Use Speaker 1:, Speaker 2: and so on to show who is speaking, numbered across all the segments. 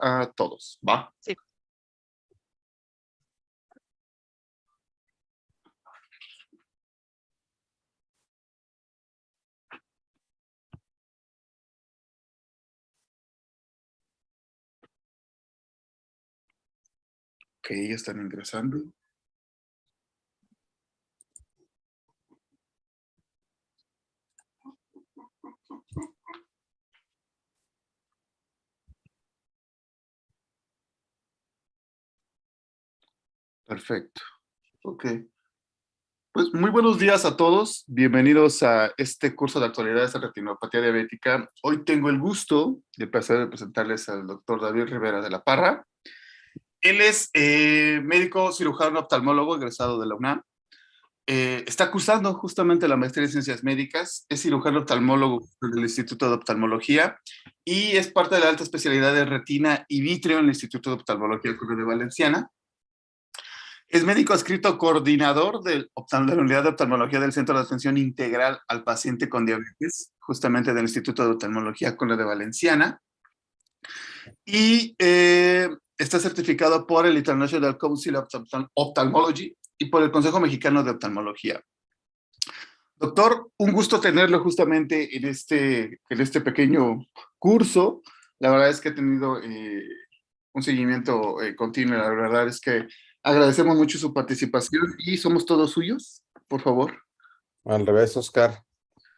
Speaker 1: a todos, ¿va?
Speaker 2: Sí.
Speaker 1: Ok, ya están ingresando. Perfecto. Ok. Pues muy buenos días a todos. Bienvenidos a este curso de actualidades de retinopatía diabética. Hoy tengo el gusto y el placer de presentarles al doctor David Rivera de la Parra. Él es médico cirujano oftalmólogo egresado de la UNAM. Está cursando justamente la maestría en ciencias médicas. Es cirujano oftalmólogo del Instituto de Oftalmología y es parte de la alta especialidad de retina y vítreo en el Instituto de Oftalmología del Colegio de Valenciana. Es médico adscrito coordinador de la unidad de oftalmología del Centro de Atención Integral al Paciente con Diabetes, justamente del Instituto de Oftalmología con la de Valenciana. Y está certificado por el International Council of Ophthalmology y por el Consejo Mexicano de Oftalmología. Doctor, un gusto tenerlo justamente en este pequeño curso. La verdad es que he tenido un seguimiento continuo. La verdad es que agradecemos mucho su participación y somos todos suyos, por favor.
Speaker 3: Al revés, Oscar,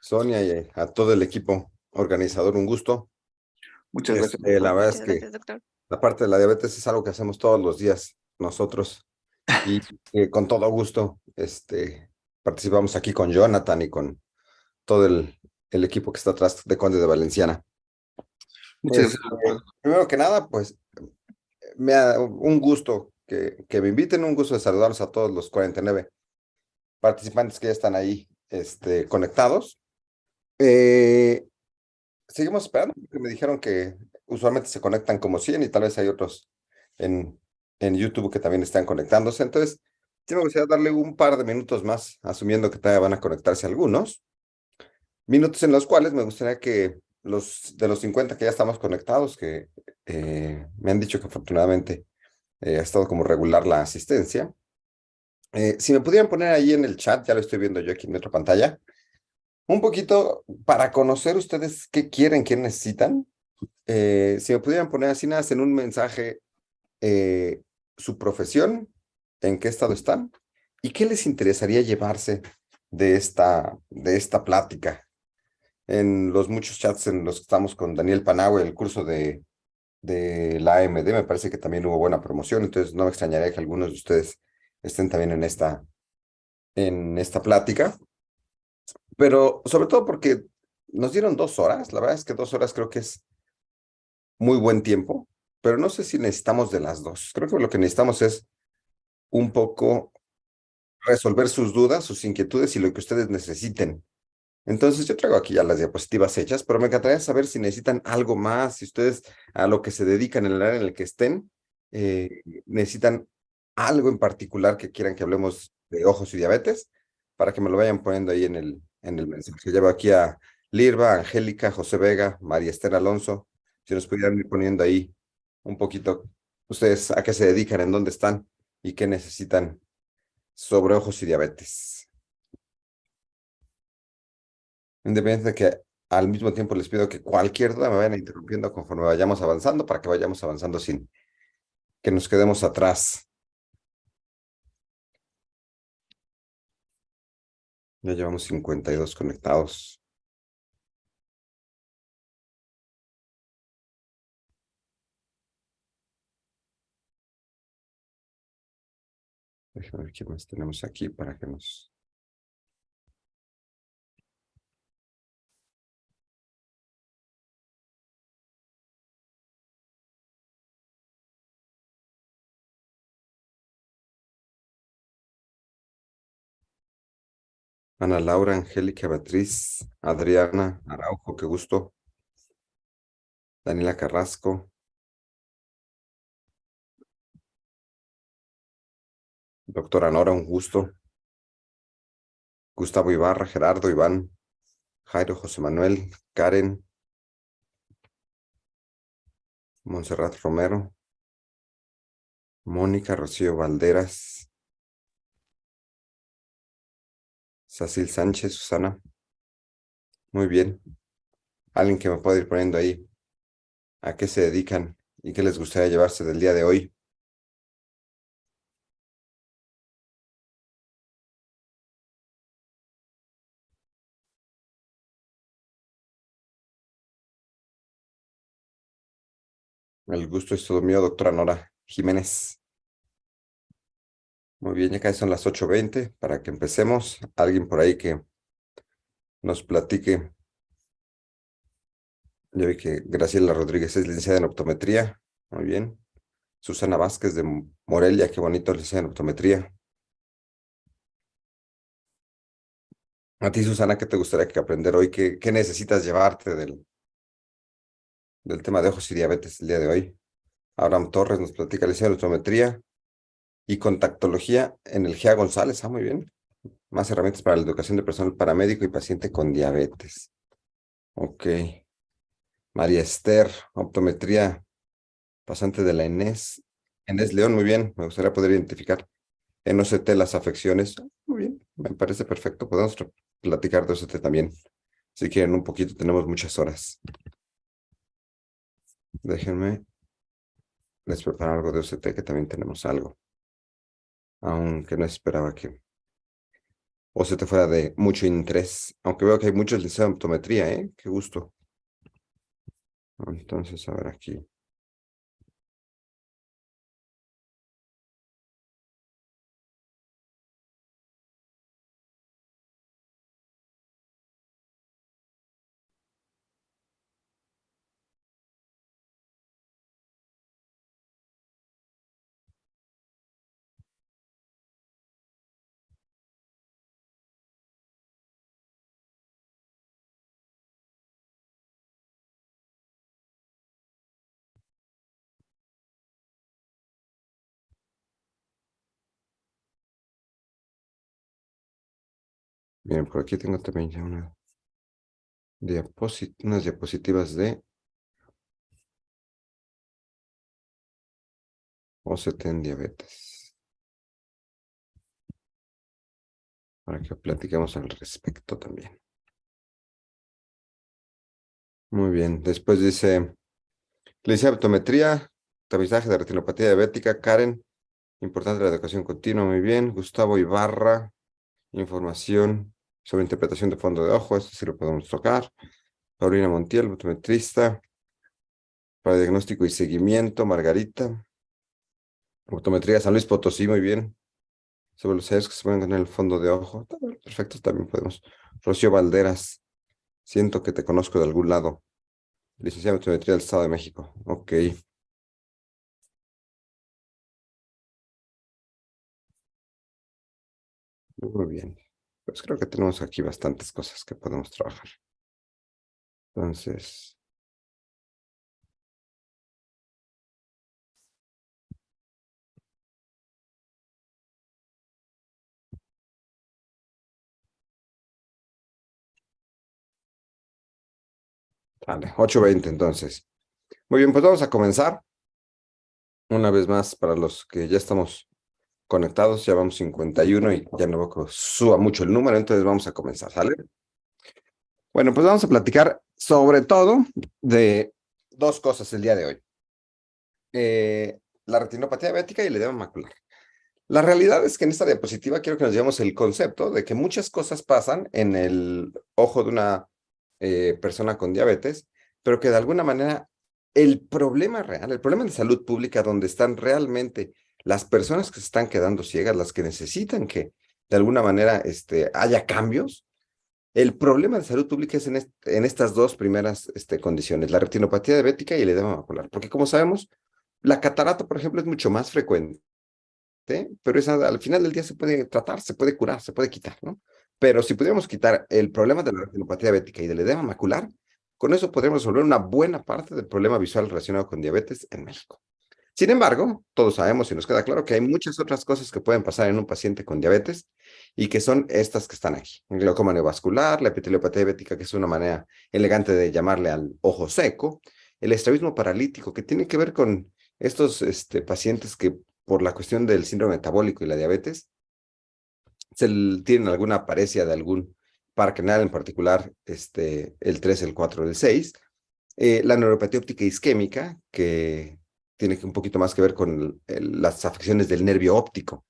Speaker 3: Sonia y a todo el equipo organizador, un gusto.
Speaker 1: Muchas gracias.
Speaker 3: La verdad
Speaker 2: Muchas
Speaker 3: es que
Speaker 2: gracias, doctor.
Speaker 3: la parte de la diabetes es algo que hacemos todos los días nosotros y con todo gusto participamos aquí con Jonathan y con todo el equipo que está atrás de Conde de Valenciana.
Speaker 1: Muchas gracias.
Speaker 3: Primero que nada, pues me da un gusto que me inviten, un gusto de saludarlos a todos los 49 participantes que ya están ahí conectados. Seguimos esperando, porque me dijeron que usualmente se conectan como 100 y tal vez hay otros en, en YouTube que también están conectándose. Entonces, sí me gustaría darle un par de minutos más, asumiendo que todavía van a conectarse algunos. Minutos en los cuales me gustaría que de los 50 que ya estamos conectados, que me han dicho que afortunadamente ha estado como regular la asistencia. Si me pudieran poner ahí en el chat, ya lo estoy viendo yo aquí en mi otra pantalla, un poquito para conocer ustedes qué quieren, qué necesitan. Si me pudieran poner así nada en un mensaje, su profesión, en qué estado están y qué les interesaría llevarse de esta plática. En los muchos chats en los que estamos con Daniel Panagua, el curso de la AMD, me parece que también hubo buena promoción, entonces no me extrañaría que algunos de ustedes estén también en esta plática, pero sobre todo porque nos dieron 2 horas. La verdad es que 2 horas creo que es muy buen tiempo, pero no sé si necesitamos de las dos. Creo que lo que necesitamos es un poco resolver sus dudas, sus inquietudes y lo que ustedes necesiten. Entonces yo traigo aquí ya las diapositivas hechas, pero me encantaría saber si necesitan algo más, si ustedes a lo que se dedican en el área en el que estén, necesitan algo en particular que quieran que hablemos de ojos y diabetes, para que me lo vayan poniendo ahí en el mensaje. Llevo aquí a Lirva, Angélica, José Vega, María Esther Alonso. Si nos pudieran ir poniendo ahí un poquito, ustedes a qué se dedican, en dónde están y qué necesitan sobre ojos y diabetes. Independiente de que al mismo tiempo les pido que cualquier duda me vayan interrumpiendo conforme vayamos avanzando, para que vayamos avanzando sin que nos quedemos atrás. Ya llevamos 52 conectados. Déjame ver qué más tenemos aquí para que nos... Ana Laura, Angélica, Beatriz, Adriana, Araujo, qué gusto. Daniela Carrasco. Doctora Nora, un gusto. Gustavo Ibarra, Gerardo, Iván, Jairo, José Manuel, Karen. Montserrat Romero, Mónica Rocío Valderas, Sacil Sánchez, Susana. Muy bien. Alguien que me pueda ir poniendo ahí a qué se dedican y qué les gustaría llevarse del día de hoy. El gusto es todo mío, doctora Nora Jiménez. Muy bien, ya casi son las 8:20 para que empecemos. Alguien por ahí que nos platique. Ya vi que Graciela Rodríguez es licenciada en optometría. Muy bien. Susana Vázquez de Morelia, qué bonito, licenciada en optometría. A ti, Susana, ¿qué te gustaría que aprender hoy? ¿Qué necesitas llevarte del tema de ojos y diabetes el día de hoy? Abraham Torres nos platica licenciada en optometría y contactología en el GEA González. Ah, muy bien. Más herramientas para la educación de personal paramédico y paciente con diabetes. Ok. María Esther, optometría, pasante de la ENES. ENES León, muy bien. Me gustaría poder identificar en OCT las afecciones. Muy bien, me parece perfecto. Podemos platicar de OCT también. Si quieren un poquito, tenemos muchas horas. Déjenme, les preparo algo de OCT, que también tenemos algo. Aunque no esperaba que OCT fuera de mucho interés. Aunque veo que hay muchos licenciados en optometría, ¿eh? Qué gusto. Entonces, a ver aquí. Miren, por aquí tengo también ya unas diapositivas de OCT en diabetes, para que platiquemos al respecto también. Muy bien, después dice, le dice optometría, tamizaje de retinopatía diabética, Karen, importante la educación continua, muy bien. Gustavo Ibarra, información sobre interpretación de fondo de ojo, esto sí lo podemos tocar. Paulina Montiel, optometrista, para diagnóstico y seguimiento, Margarita. Optometría San Luis Potosí, muy bien. Sobre los sellos que se pueden en el fondo de ojo. Perfecto, también podemos. Rocío Valderas, siento que te conozco de algún lado. Licenciada en optometría del Estado de México. Ok, muy bien. Pues creo que tenemos aquí bastantes cosas que podemos trabajar. Entonces, vale, 8:20 entonces. Muy bien, pues vamos a comenzar. Una vez más, para los que ya estamos conectados, ya vamos 51 y ya no veo que suba mucho el número, entonces vamos a comenzar, ¿sale? Bueno, pues vamos a platicar sobre todo de dos cosas el día de hoy. La retinopatía diabética y el edema macular. La realidad es que en esta diapositiva quiero que nos llevemos el concepto de que muchas cosas pasan en el ojo de una persona con diabetes, pero que de alguna manera el problema real, el problema de salud pública donde están realmente las personas que se están quedando ciegas, las que necesitan que de alguna manera haya cambios, el problema de salud pública es en estas dos primeras condiciones, la retinopatía diabética y el edema macular, porque como sabemos, la catarata, por ejemplo, es mucho más frecuente, pero esa al final del día se puede tratar, se puede curar, se puede quitar, ¿no? Pero si pudiéramos quitar el problema de la retinopatía diabética y del edema macular, con eso podríamos resolver una buena parte del problema visual relacionado con diabetes en México. Sin embargo, todos sabemos y nos queda claro que hay muchas otras cosas que pueden pasar en un paciente con diabetes y que son estas que están aquí. El glaucoma neovascular, la epiteliopatía diabética, que es una manera elegante de llamarle al ojo seco, el estrabismo paralítico, que tiene que ver con estos pacientes que por la cuestión del síndrome metabólico y la diabetes, tienen alguna parecia de algún par renal, en particular el 3, el 4, el 6. La neuropatía óptica isquémica, que tiene un poquito más que ver con las afecciones del nervio óptico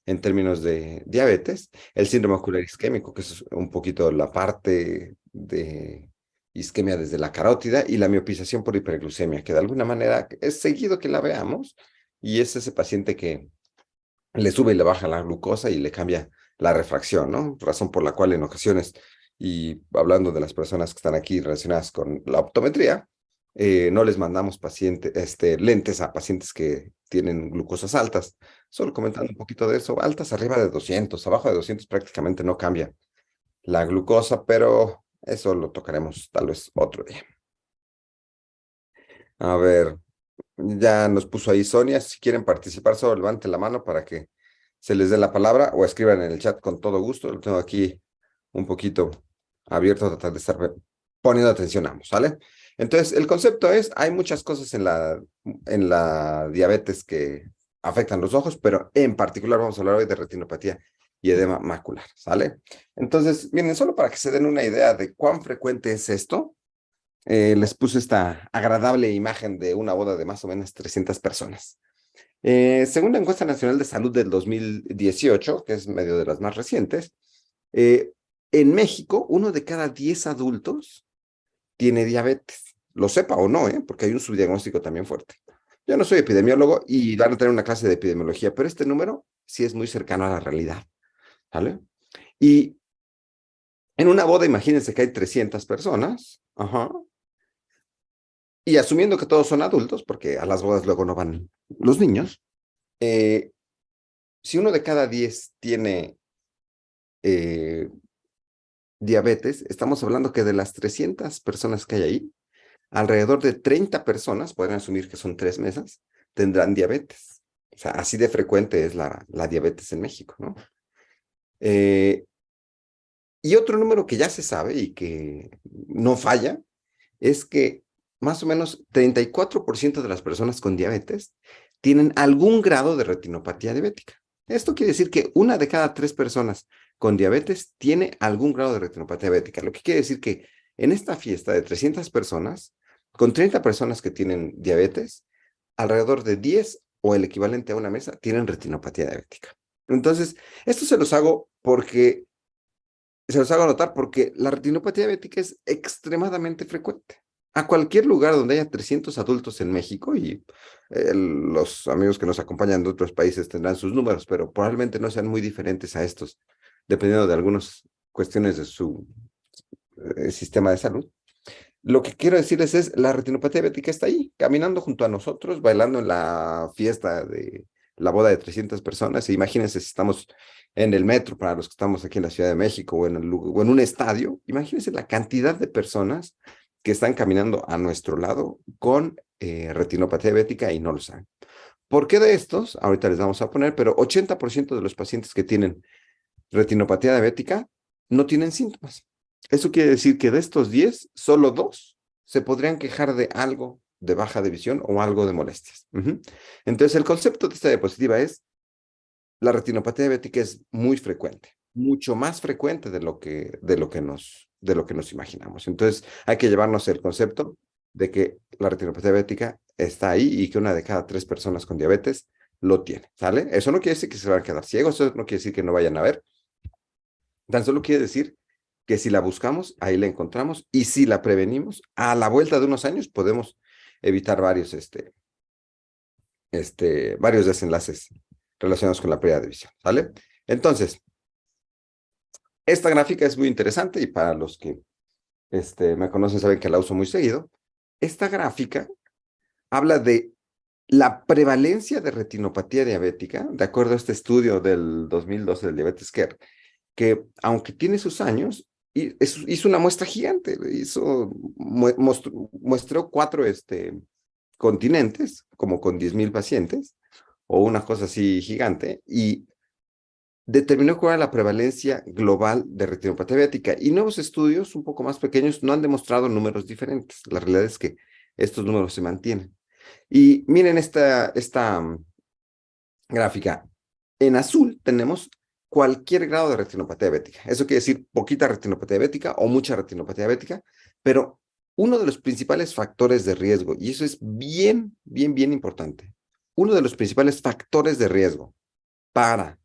Speaker 3: en términos de diabetes, el síndrome ocular isquémico, que es un poquito la parte de isquemia desde la carótida, y la miopización por hiperglucemia, que de alguna manera es seguido que la veamos, y es ese paciente que le sube y le baja la glucosa y le cambia la refracción, ¿no? Razón por la cual en ocasiones, y hablando de las personas que están aquí relacionadas con la optometría, no les mandamos lentes a pacientes que tienen glucosas altas. Solo comentando un poquito de eso, altas arriba de 200, abajo de 200 prácticamente no cambia la glucosa, pero eso lo tocaremos tal vez otro día. A ver, ya nos puso ahí Sonia, si quieren participar, solo levanten la mano para que se les dé la palabra o escriban en el chat con todo gusto. Lo tengo aquí un poquito abierto a tratar de estar poniendo atención a ambos, ¿sale? Entonces, el concepto es, hay muchas cosas en la diabetes que afectan los ojos, pero en particular vamos a hablar hoy de retinopatía y edema macular, ¿sale? Entonces, miren, solo para que se den una idea de cuán frecuente es esto, les puse esta agradable imagen de una boda de más o menos 300 personas. Según la encuesta nacional de salud del 2018, que es medio de las más recientes, en México, 1 de cada 10 adultos tiene diabetes. Lo sepa o no, porque hay un subdiagnóstico también fuerte. Yo no soy epidemiólogo y van a tener una clase de epidemiología, pero este número sí es muy cercano a la realidad, ¿vale? Y en una boda, imagínense que hay 300 personas, y asumiendo que todos son adultos, porque a las bodas luego no van los niños, si 1 de cada 10 tiene diabetes, estamos hablando que de las 300 personas que hay ahí, alrededor de 30 personas, pueden asumir que son 3 mesas, tendrán diabetes. O sea, así de frecuente es la diabetes en México, ¿no? Y otro número que ya se sabe y que no falla, es que más o menos 34% de las personas con diabetes tienen algún grado de retinopatía diabética. Esto quiere decir que 1 de cada 3 personas con diabetes tiene algún grado de retinopatía diabética, lo que quiere decir que en esta fiesta de 300 personas, con 30 personas que tienen diabetes, alrededor de 10 o el equivalente a una mesa tienen retinopatía diabética. Entonces, esto se los hago notar porque la retinopatía diabética es extremadamente frecuente. A cualquier lugar donde haya 300 adultos en México, y los amigos que nos acompañan de otros países tendrán sus números, pero probablemente no sean muy diferentes a estos, dependiendo de algunas cuestiones de su sistema de salud. Lo que quiero decirles es, la retinopatía diabética está ahí, caminando junto a nosotros, bailando en la fiesta de la boda de 300 personas. E imagínense si estamos en el metro, para los que estamos aquí en la Ciudad de México, o en un estadio, imagínense la cantidad de personas que están caminando a nuestro lado con retinopatía diabética y no lo saben. ¿Por qué de estos? Ahorita les vamos a poner, pero 80% de los pacientes que tienen retinopatía diabética no tienen síntomas. Eso quiere decir que de estos 10, solo 2 se podrían quejar de algo de baja de visión o algo de molestias. Entonces, el concepto de esta diapositiva es, la retinopatía diabética es muy frecuente, mucho más frecuente de lo que nos imaginamos. Entonces, hay que llevarnos el concepto de que la retinopatía diabética está ahí y que 1 de cada 3 personas con diabetes lo tiene, ¿sale? Eso no quiere decir que se van a quedar ciegos, eso no quiere decir que no vayan a ver, tan solo quiere decir que si la buscamos, ahí la encontramos, y si la prevenimos, a la vuelta de unos años podemos evitar varios desenlaces relacionados con la pérdida de visión, ¿sale? Entonces, esta gráfica es muy interesante y para los que me conocen saben que la uso muy seguido. Esta gráfica habla de la prevalencia de retinopatía diabética, de acuerdo a este estudio del 2012 del Diabetes Care, que aunque tiene sus años, hizo una muestra gigante, muestró 4 continentes, como con 10,000 pacientes, o una cosa así gigante, y determinó cuál era la prevalencia global de retinopatía diabética. Y nuevos estudios, un poco más pequeños, no han demostrado números diferentes. La realidad es que estos números se mantienen. Y miren esta gráfica. En azul tenemos cualquier grado de retinopatía diabética. Eso quiere decir poquita retinopatía diabética o mucha retinopatía diabética, pero uno de los principales factores de riesgo, y eso es bien, bien, bien importante, uno de los principales factores de riesgo para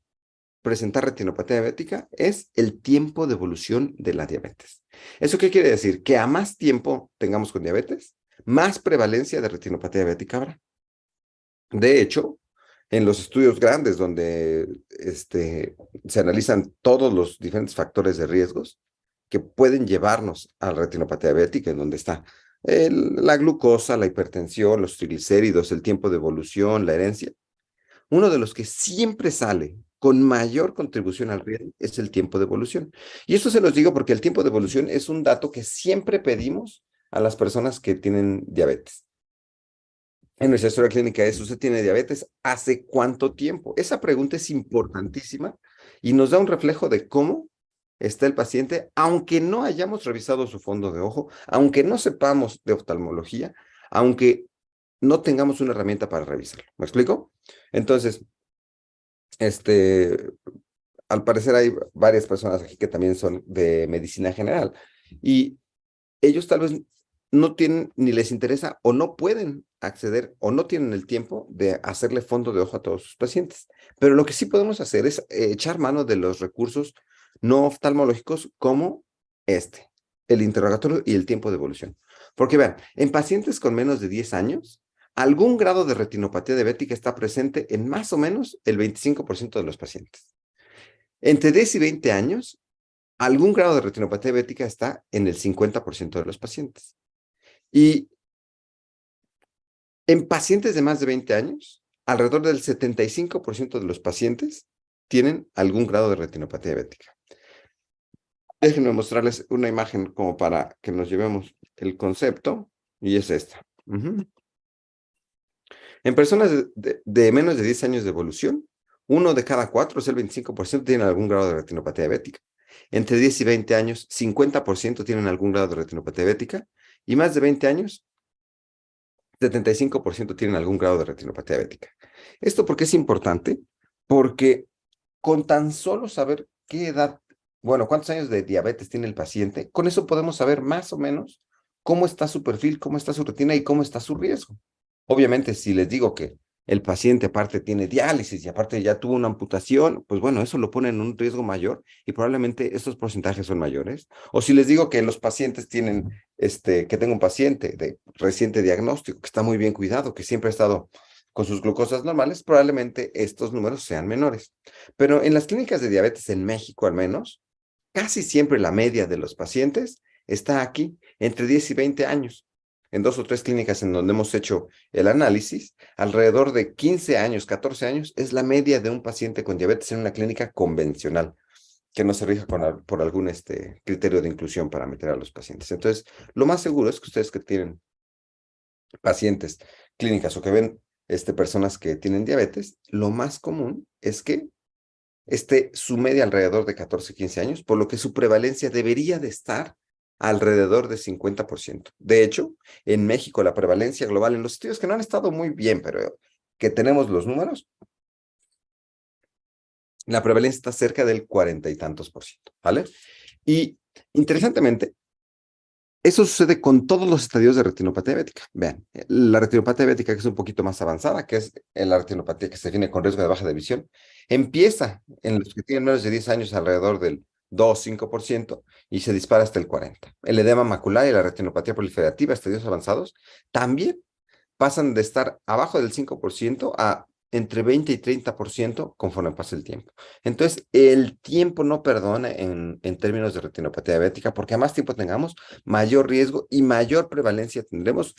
Speaker 3: presentar retinopatía diabética es el tiempo de evolución de la diabetes. ¿Eso qué quiere decir? Que a más tiempo tengamos con diabetes, más prevalencia de retinopatía diabética habrá. De hecho, en los estudios grandes donde se analizan todos los diferentes factores de riesgos que pueden llevarnos a la retinopatía diabética, en donde está la glucosa, la hipertensión, los triglicéridos, el tiempo de evolución, la herencia, uno de los que siempre sale con mayor contribución al riesgo es el tiempo de evolución. Y esto se los digo porque el tiempo de evolución es un dato que siempre pedimos a las personas que tienen diabetes. En nuestra historia clínica es, ¿usted tiene diabetes? ¿Hace cuánto tiempo? Esa pregunta es importantísima y nos da un reflejo de cómo está el paciente, aunque no hayamos revisado su fondo de ojo, aunque no sepamos de oftalmología, aunque no tengamos una herramienta para revisarlo. ¿Me explico? Entonces, al parecer hay varias personas aquí que también son de medicina general y ellos tal vez no tienen ni les interesa o no pueden acceder o no tienen el tiempo de hacerle fondo de ojo a todos sus pacientes. Pero lo que sí podemos hacer es echar mano de los recursos no oftalmológicos como el interrogatorio y el tiempo de evolución. Porque vean, en pacientes con menos de 10 años, algún grado de retinopatía diabética está presente en más o menos el 25% de los pacientes. Entre 10 y 20 años, algún grado de retinopatía diabética está en el 50% de los pacientes. Y en pacientes de más de 20 años, alrededor del 75% de los pacientes tienen algún grado de retinopatía diabética. Déjenme mostrarles una imagen como para que nos llevemos el concepto, y es esta. En personas de menos de 10 años de evolución, 1 de cada 4, o sea, el 25%, tienen algún grado de retinopatía diabética. Entre 10 y 20 años, 50% tienen algún grado de retinopatía diabética, y más de 20 años, 75% tienen algún grado de retinopatía diabética. ¿Esto por qué es importante? Porque con tan solo saber qué edad, bueno, cuántos años de diabetes tiene el paciente, con eso podemos saber más o menos cómo está su perfil, cómo está su retina y cómo está su riesgo. Obviamente, si les digo que el paciente aparte tiene diálisis y aparte ya tuvo una amputación, pues bueno, eso lo pone en un riesgo mayor y probablemente estos porcentajes son mayores. O si les digo que los pacientes tienen, que tengo un paciente de reciente diagnóstico que está muy bien cuidado, que siempre ha estado con sus glucosas normales, probablemente estos números sean menores. Pero en las clínicas de diabetes en México al menos, casi siempre la media de los pacientes está aquí, entre 10 y 20 años. En 2 o 3 clínicas en donde hemos hecho el análisis, alrededor de 15 años, 14 años, es la media de un paciente con diabetes en una clínica convencional, que no se rija por algún criterio de inclusión para meter a los pacientes. Entonces, lo más seguro es que ustedes que tienen pacientes, clínicas o que ven personas que tienen diabetes, lo más común es que esté su media alrededor de 14, 15 años, por lo que su prevalencia debería de estar alrededor de 50%. De hecho, en México la prevalencia global, en los estudios que no han estado muy bien, pero que tenemos los números, la prevalencia está cerca del 40 y tantos por ciento, ¿vale? Y interesantemente, eso sucede con todos los estadios de retinopatía diabética. Vean, la retinopatía diabética, que es un poquito más avanzada, que es la retinopatía que se define con riesgo de baja de visión, empieza en los que tienen menos de 10 años alrededor del 2-5% y se dispara hasta el 40%. El edema macular y la retinopatía proliferativa, estadios avanzados, también pasan de estar abajo del 5% a entre 20 y 30% conforme pasa el tiempo. Entonces, el tiempo no perdona en términos de retinopatía diabética, porque a más tiempo tengamos, mayor riesgo y mayor prevalencia tendremos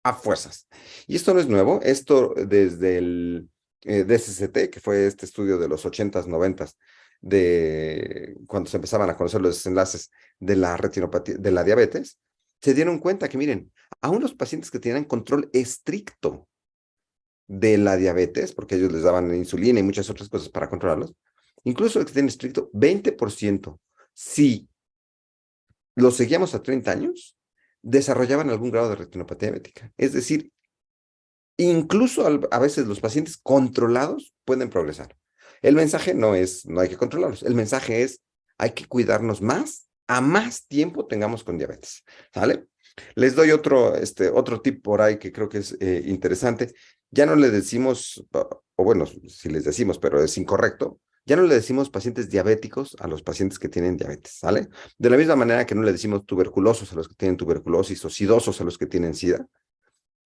Speaker 3: a fuerzas. Y esto no es nuevo, esto desde el DSCT, que fue este estudio de los 80s, 90s, de cuando se empezaban a conocer los desenlaces de la retinopatía, de la diabetes, se dieron cuenta que, miren, aún los pacientes que tenían control estricto de la diabetes, porque ellos les daban insulina y muchas otras cosas para controlarlos, incluso los que tienen estricto, 20%, si los seguíamos a 30 años, desarrollaban algún grado de retinopatía diabética. Es decir, incluso a veces los pacientes controlados pueden progresar. El mensaje no es, no hay que controlarlos. El mensaje es, hay que cuidarnos más, a más tiempo tengamos con diabetes. ¿Sale? Les doy otro tip por ahí que creo que es interesante. Ya no le decimos, o bueno, si les decimos, pero es incorrecto, ya no le decimos pacientes diabéticos a los pacientes que tienen diabetes, ¿sale? De la misma manera que no le decimos tuberculosos a los que tienen tuberculosis o sidosos a los que tienen SIDA,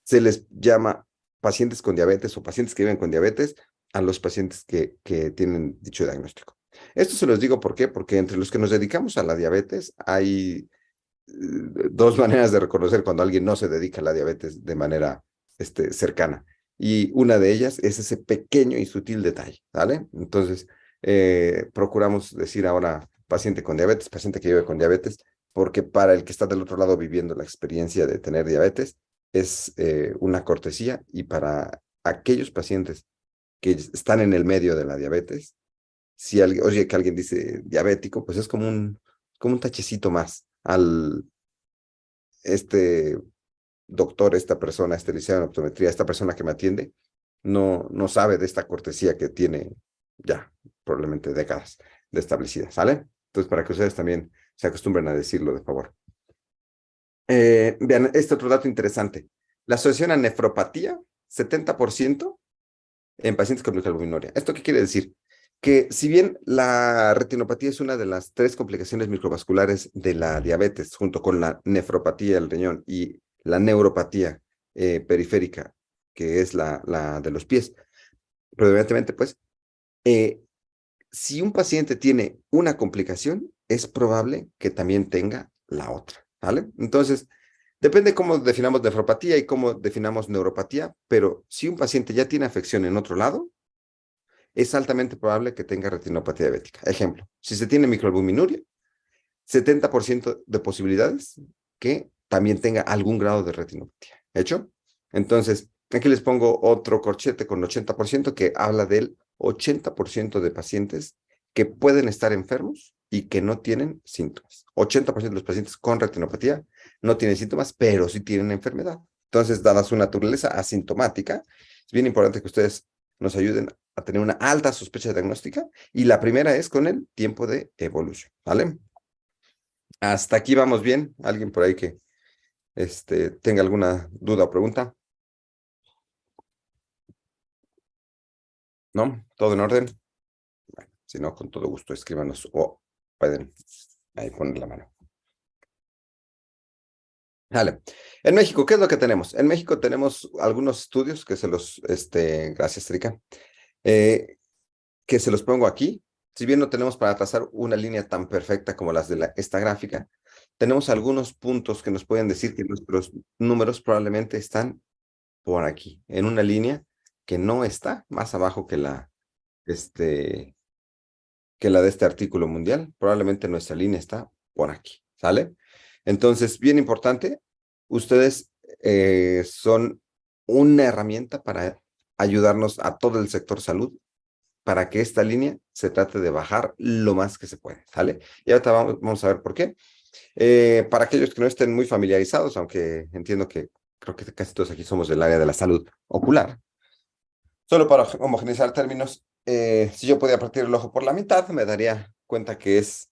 Speaker 3: se les llama pacientes con diabetes o pacientes que viven con diabetes a los pacientes que tienen dicho diagnóstico. Esto se los digo ¿por qué? Porque entre los que nos dedicamos a la diabetes hay dos maneras de reconocer cuando alguien no se dedica a la diabetes de manera cercana. Y una de ellas es ese pequeño y sutil detalle, ¿vale? Entonces, procuramos decir ahora paciente con diabetes, paciente que vive con diabetes, porque para el que está del otro lado viviendo la experiencia de tener diabetes, es una cortesía y para aquellos pacientes que están en el medio de la diabetes, si alguien, oye, que alguien dice diabético, pues es como un tachecito más al doctor, esta persona, este licenciado en optometría, esta persona que me atiende, no sabe de esta cortesía que tiene ya probablemente décadas de establecida, ¿sale? Entonces, para que ustedes también se acostumbren a decirlo, de favor. Vean, este otro dato interesante. La asociación a nefropatía, 70% en pacientes con microalbuminuria. ¿Esto qué quiere decir? Que si bien la retinopatía es una de las tres complicaciones microvasculares de la diabetes, junto con la nefropatía del riñón y la neuropatía periférica, que es la de los pies, predominantemente, pues, eh, si un paciente tiene una complicación, es probable que también tenga la otra, ¿vale? Entonces, depende cómo definamos nefropatía y cómo definamos neuropatía, pero si un paciente ya tiene afección en otro lado, es altamente probable que tenga retinopatía diabética. Ejemplo, si se tiene microalbuminuria, 70% de posibilidades que también tenga algún grado de retinopatía. ¿Hecho? Entonces, aquí les pongo otro corchete con 80% que habla del 80% de pacientes que pueden estar enfermos y que no tienen síntomas. 80% de los pacientes con retinopatía no tienen síntomas, pero sí tienen enfermedad. Entonces, dada su naturaleza asintomática, es bien importante que ustedes nos ayuden a tener una alta sospecha diagnóstica y la primera es con el tiempo de evolución, ¿vale? Hasta aquí vamos bien. ¿Alguien por ahí que tenga alguna duda o pregunta? ¿No? ¿Todo en orden? Bueno, si no, con todo gusto escríbanos o pueden ahí poner la mano. Vale. En México, ¿qué es lo que tenemos? En México tenemos algunos estudios que se los, gracias, Erika, eh, que se los pongo aquí. Si bien no tenemos para trazar una línea tan perfecta como las de esta gráfica, tenemos algunos puntos que nos pueden decir que nuestros números probablemente están por aquí, en una línea que no está más abajo este, que la de este artículo mundial. Probablemente nuestra línea está por aquí, ¿sale? Entonces, bien importante, ustedes son una herramienta para ayudarnos a todo el sector salud para que esta línea se trate de bajar lo más que se puede, ¿sale? Y ahorita vamos a ver por qué. Para aquellos que no estén muy familiarizados, aunque entiendo que creo que casi todos aquí somos del área de la salud ocular, solo para homogeneizar términos, si yo podía partir el ojo por la mitad, me daría cuenta que es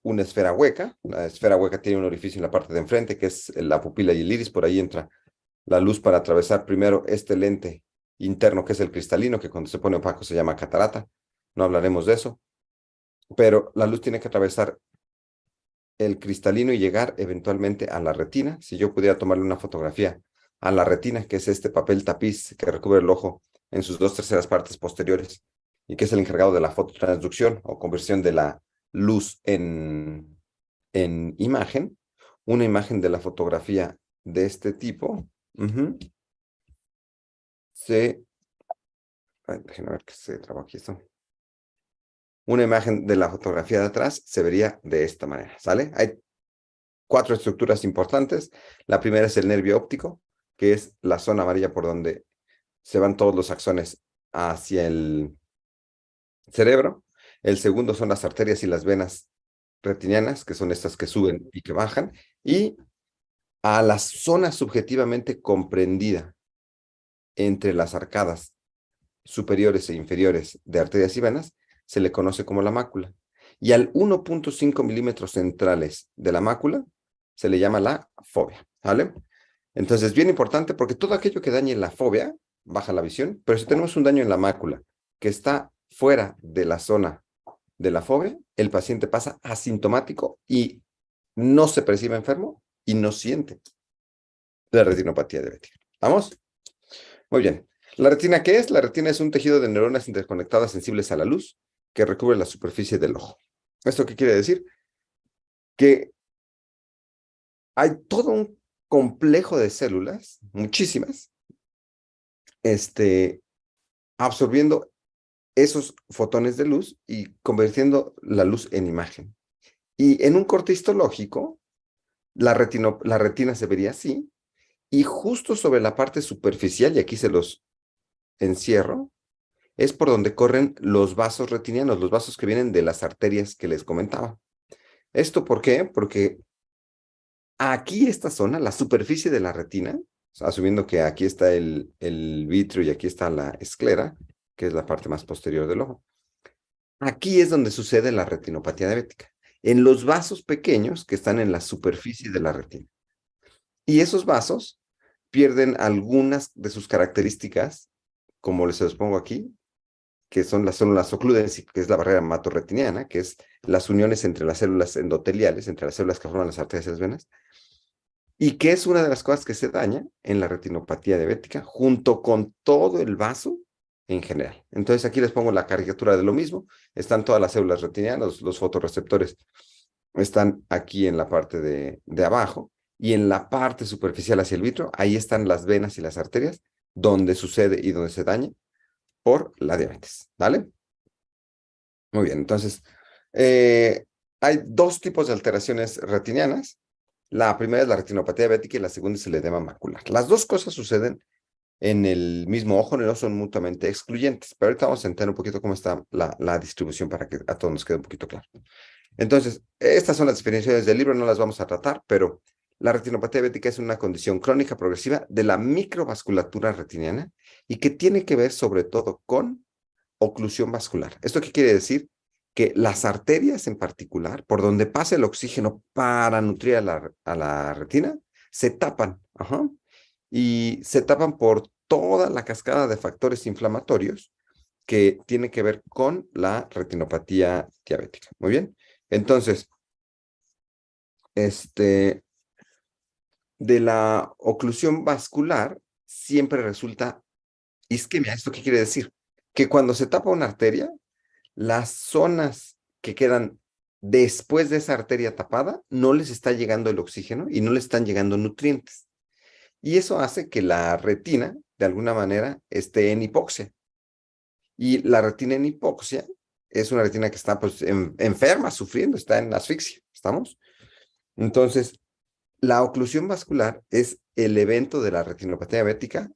Speaker 3: una esfera hueca. La esfera hueca tiene un orificio en la parte de enfrente, que es la pupila y el iris. Por ahí entra la luz para atravesar primero este lente interno, que es el cristalino, que cuando se pone opaco se llama catarata. No hablaremos de eso. Pero la luz tiene que atravesar el cristalino y llegar eventualmente a la retina. Si yo pudiera tomarle una fotografía a la retina, que es este papel tapiz que recubre el ojo en sus 2/3 partes posteriores y que es el encargado de la fototransducción o conversión de la luz en imagen, una imagen de la fotografía de este tipo, déjenme ver que se trabó aquí esto. Una imagen de la fotografía de atrás se vería de esta manera, ¿sale? Hay 4 estructuras importantes. La primera es el nervio óptico, que es la zona amarilla por donde se van todos los axones hacia el cerebro. El segundo son las arterias y las venas retinianas, que son estas que suben y que bajan. Y a la zona subjetivamente comprendida entre las arcadas superiores e inferiores de arterias y venas, se le conoce como la mácula. Y al 1.5 milímetros centrales de la mácula se le llama la fóvea, ¿vale? Entonces, bien importante porque todo aquello que dañe la fóvea baja la visión, pero si tenemos un daño en la mácula que está fuera de la zona de la fóvea, el paciente pasa asintomático y no se percibe enfermo y no siente la retinopatía diabética. ¿Vamos? Muy bien. ¿La retina qué es? La retina es un tejido de neuronas interconectadas sensibles a la luz que recubre la superficie del ojo. ¿Esto qué quiere decir? Que hay todo un complejo de células, muchísimas, absorbiendo esos fotones de luz y convirtiendo la luz en imagen. Y en un corte histológico, la retina se vería así, y justo sobre la parte superficial, y aquí se los encierro, es por donde corren los vasos retinianos, los vasos que vienen de las arterias que les comentaba. ¿Esto por qué? Porque aquí esta zona, la superficie de la retina, asumiendo que aquí está el vitrio y aquí está la esclera, que es la parte más posterior del ojo, aquí es donde sucede la retinopatía diabética, en los vasos pequeños que están en la superficie de la retina. Y esos vasos pierden algunas de sus características, como les los pongo aquí, que son las células ocludens, que es la barrera hematorretiniana, que es las uniones entre las células endoteliales, entre las células que forman las arterias y las venas, y que es una de las cosas que se daña en la retinopatía diabética, junto con todo el vaso en general. Entonces aquí les pongo la caricatura de lo mismo. Están todas las células retinianas, los fotorreceptores están aquí en la parte de abajo, y en la parte superficial hacia el vitro, ahí están las venas y las arterias, donde sucede y donde se daña por la diabetes, ¿vale? Muy bien, entonces, hay dos tipos de alteraciones retinianas. La primera es la retinopatía diabética y la segunda es el edema macular. Las dos cosas suceden en el mismo ojo, no son mutuamente excluyentes, pero ahorita vamos a entender un poquito cómo está la distribución para que a todos nos quede un poquito claro. Entonces, estas son las definiciones del libro, no las vamos a tratar, pero la retinopatía diabética es una condición crónica progresiva de la microvasculatura retiniana y que tiene que ver sobre todo con oclusión vascular. ¿Esto qué quiere decir? Que las arterias en particular, por donde pasa el oxígeno para nutrir a la retina, se tapan. Ajá, y se tapan por toda la cascada de factores inflamatorios que tiene que ver con la retinopatía diabética. Muy bien. Entonces, de la oclusión vascular siempre resulta isquemia. ¿Esto qué quiere decir? Que cuando se tapa una arteria, las zonas que quedan después de esa arteria tapada no les está llegando el oxígeno y no les están llegando nutrientes. Y eso hace que la retina, de alguna manera, esté en hipoxia. Y la retina en hipoxia es una retina que está pues, enferma, sufriendo, está en asfixia. ¿Estamos? Entonces, la oclusión vascular es el evento de la retinopatía diabética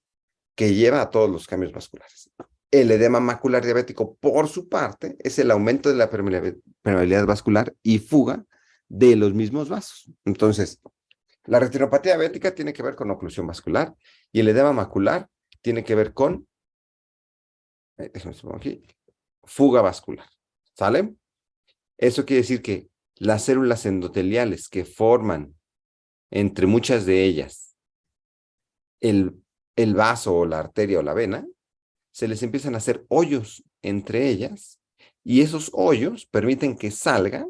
Speaker 3: que lleva a todos los cambios vasculares. El edema macular diabético, por su parte, es el aumento de la permeabilidad vascular y fuga de los mismos vasos. Entonces, la retinopatía diabética tiene que ver con oclusión vascular y el edema macular tiene que ver con, aquí, fuga vascular. ¿Sale? Eso quiere decir que las células endoteliales que forman, entre muchas de ellas, el vaso o la arteria o la vena, se les empiezan a hacer hoyos entre ellas y esos hoyos permiten que salga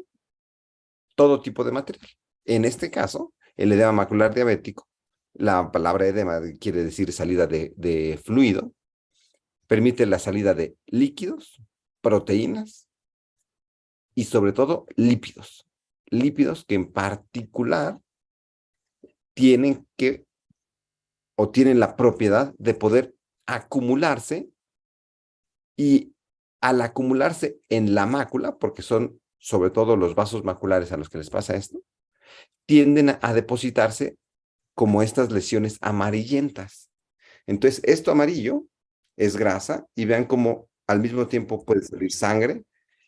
Speaker 3: todo tipo de material. En este caso, el edema macular diabético, la palabra edema quiere decir salida de fluido, permite la salida de líquidos, proteínas y sobre todo lípidos. Lípidos que en particular tienen que o tienen la propiedad de poder acumularse y al acumularse en la mácula, porque son sobre todo los vasos maculares a los que les pasa esto, tienden a depositarse como estas lesiones amarillentas. Entonces, esto amarillo es grasa y vean cómo al mismo tiempo puede salir sangre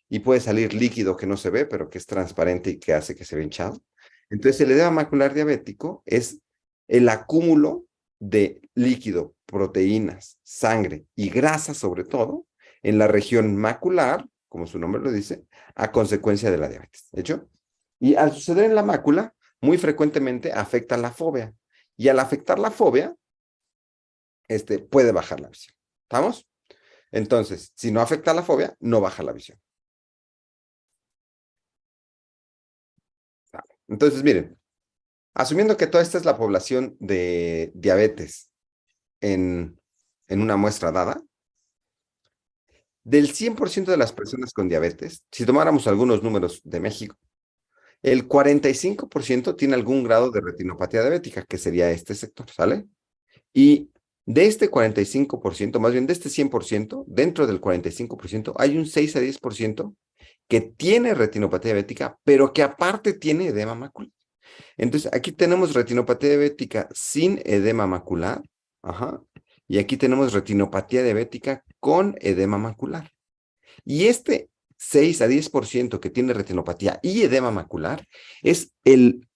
Speaker 3: y puede salir líquido que no se ve, pero que es transparente y que hace que se vea hinchado. Entonces, el edema macular diabético es el acúmulo de líquido, proteínas, sangre y grasa sobre todo en la región macular, como su nombre lo dice, a consecuencia de la diabetes. ¿De hecho? Y al suceder en la mácula, muy frecuentemente afecta la fóvea. Y al afectar la fóvea, puede bajar la visión. ¿Estamos? Entonces, si no afecta la fóvea, no baja la visión. Entonces, miren, asumiendo que toda esta es la población de diabetes en una muestra dada, del 100% de las personas con diabetes, si tomáramos algunos números de México, el 45% tiene algún grado de retinopatía diabética, que sería este sector, ¿sale? Y de este 45%, más bien de este 100%, dentro del 45%, hay un 6 a 10% que tiene retinopatía diabética, pero que aparte tiene edema macular. Entonces, aquí tenemos retinopatía diabética sin edema macular, ajá, y aquí tenemos retinopatía diabética con edema macular. Y este 6 a 10% que tiene retinopatía y edema macular es el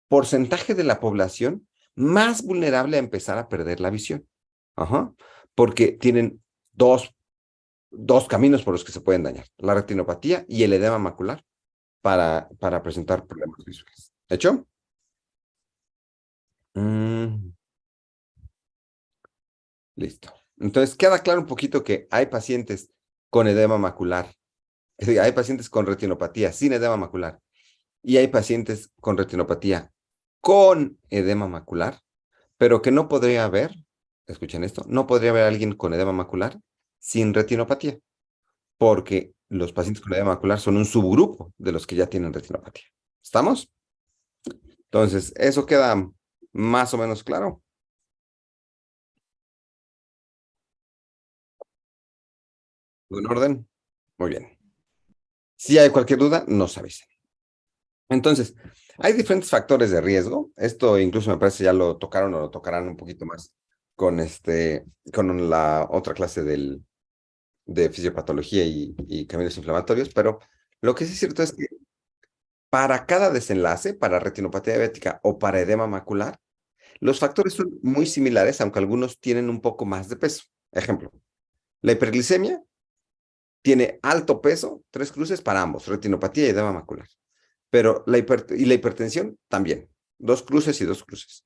Speaker 3: porcentaje de la población más vulnerable a empezar a perder la visión. Ajá, porque tienen dos caminos por los que se pueden dañar, la retinopatía y el edema macular para presentar problemas visuales. ¿Hecho? Listo. Entonces, queda claro un poquito que hay pacientes con edema macular, es decir, hay pacientes con retinopatía sin edema macular y hay pacientes con retinopatía con edema macular, pero que no podría haber, escuchen esto, no podría haber alguien con edema macular sin retinopatía, porque los pacientes con edema macular son un subgrupo de los que ya tienen retinopatía. ¿Estamos? Entonces, eso queda más o menos claro. ¿En orden? Muy bien. Si hay cualquier duda, nos avisen. Entonces, hay diferentes factores de riesgo. Esto incluso me parece ya lo tocaron o lo tocarán un poquito más con con la otra clase de fisiopatología y caminos inflamatorios, pero lo que sí es cierto es que para cada desenlace, para retinopatía diabética o para edema macular, los factores son muy similares, aunque algunos tienen un poco más de peso. Ejemplo, la hiperglicemia tiene alto peso, 3 cruces para ambos, retinopatía y edema macular. Pero la hipertensión también, 2 cruces y 2 cruces.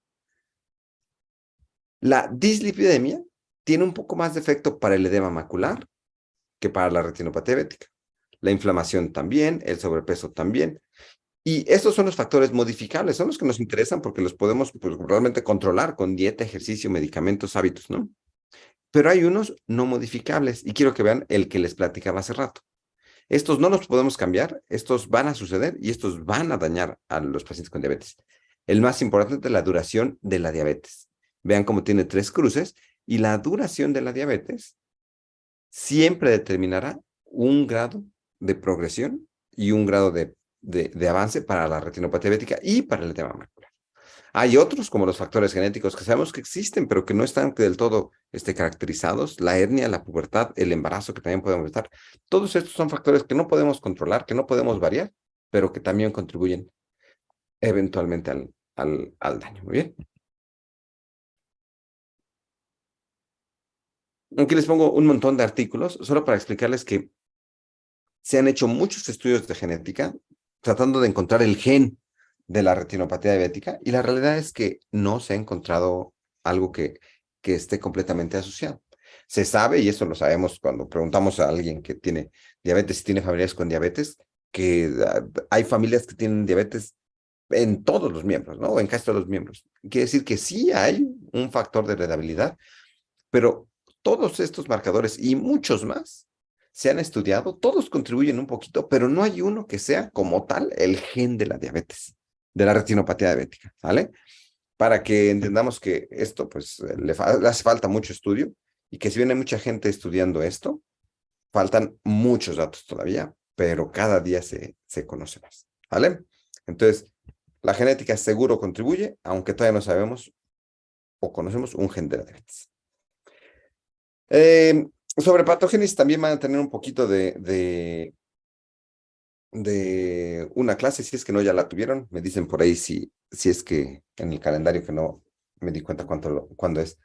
Speaker 3: La dislipidemia tiene un poco más de efecto para el edema macular que para la retinopatía diabética. La inflamación también, el sobrepeso también. Y estos son los factores modificables, son los que nos interesan porque los podemos pues, realmente controlar con dieta, ejercicio, medicamentos, hábitos, ¿no? Pero hay unos no modificables y quiero que vean el que les platicaba hace rato. Estos no los podemos cambiar, estos van a suceder y estos van a dañar a los pacientes con diabetes. El más importante es la duración de la diabetes. Vean cómo tiene 3 cruces y la duración de la diabetes siempre determinará un grado de progresión y un grado de avance para la retinopatía diabética y para el edema macular. Hay otros, como los factores genéticos, que sabemos que existen, pero que no están del todo caracterizados. La hernia, la pubertad, el embarazo, que también podemos estar. Todos estos son factores que no podemos controlar, que no podemos variar, pero que también contribuyen eventualmente al daño. Muy bien. Aquí les pongo un montón de artículos, solo para explicarles que se han hecho muchos estudios de genética tratando de encontrar el gen de la retinopatía diabética y la realidad es que no se ha encontrado algo que esté completamente asociado. Se sabe, y eso lo sabemos cuando preguntamos a alguien que tiene diabetes y tiene familiares con diabetes, que hay familias que tienen diabetes en todos los miembros, ¿no? O en casi todos los miembros. Quiere decir que sí hay un factor de heredabilidad, pero todos estos marcadores y muchos más se han estudiado, todos contribuyen un poquito, pero no hay uno que sea como tal el gen de la diabetes, de la retinopatía diabética, ¿vale? Para que entendamos que esto, pues, le hace falta mucho estudio y que si bien hay mucha gente estudiando esto, faltan muchos datos todavía, pero cada día se conoce más, ¿vale? Entonces, la genética seguro contribuye, aunque todavía no sabemos o conocemos un gen de la diabetes. Sobre patogénesis también van a tener un poquito de una clase, si es que no ya la tuvieron, me dicen por ahí si es que en el calendario que no me di cuenta cuándo es.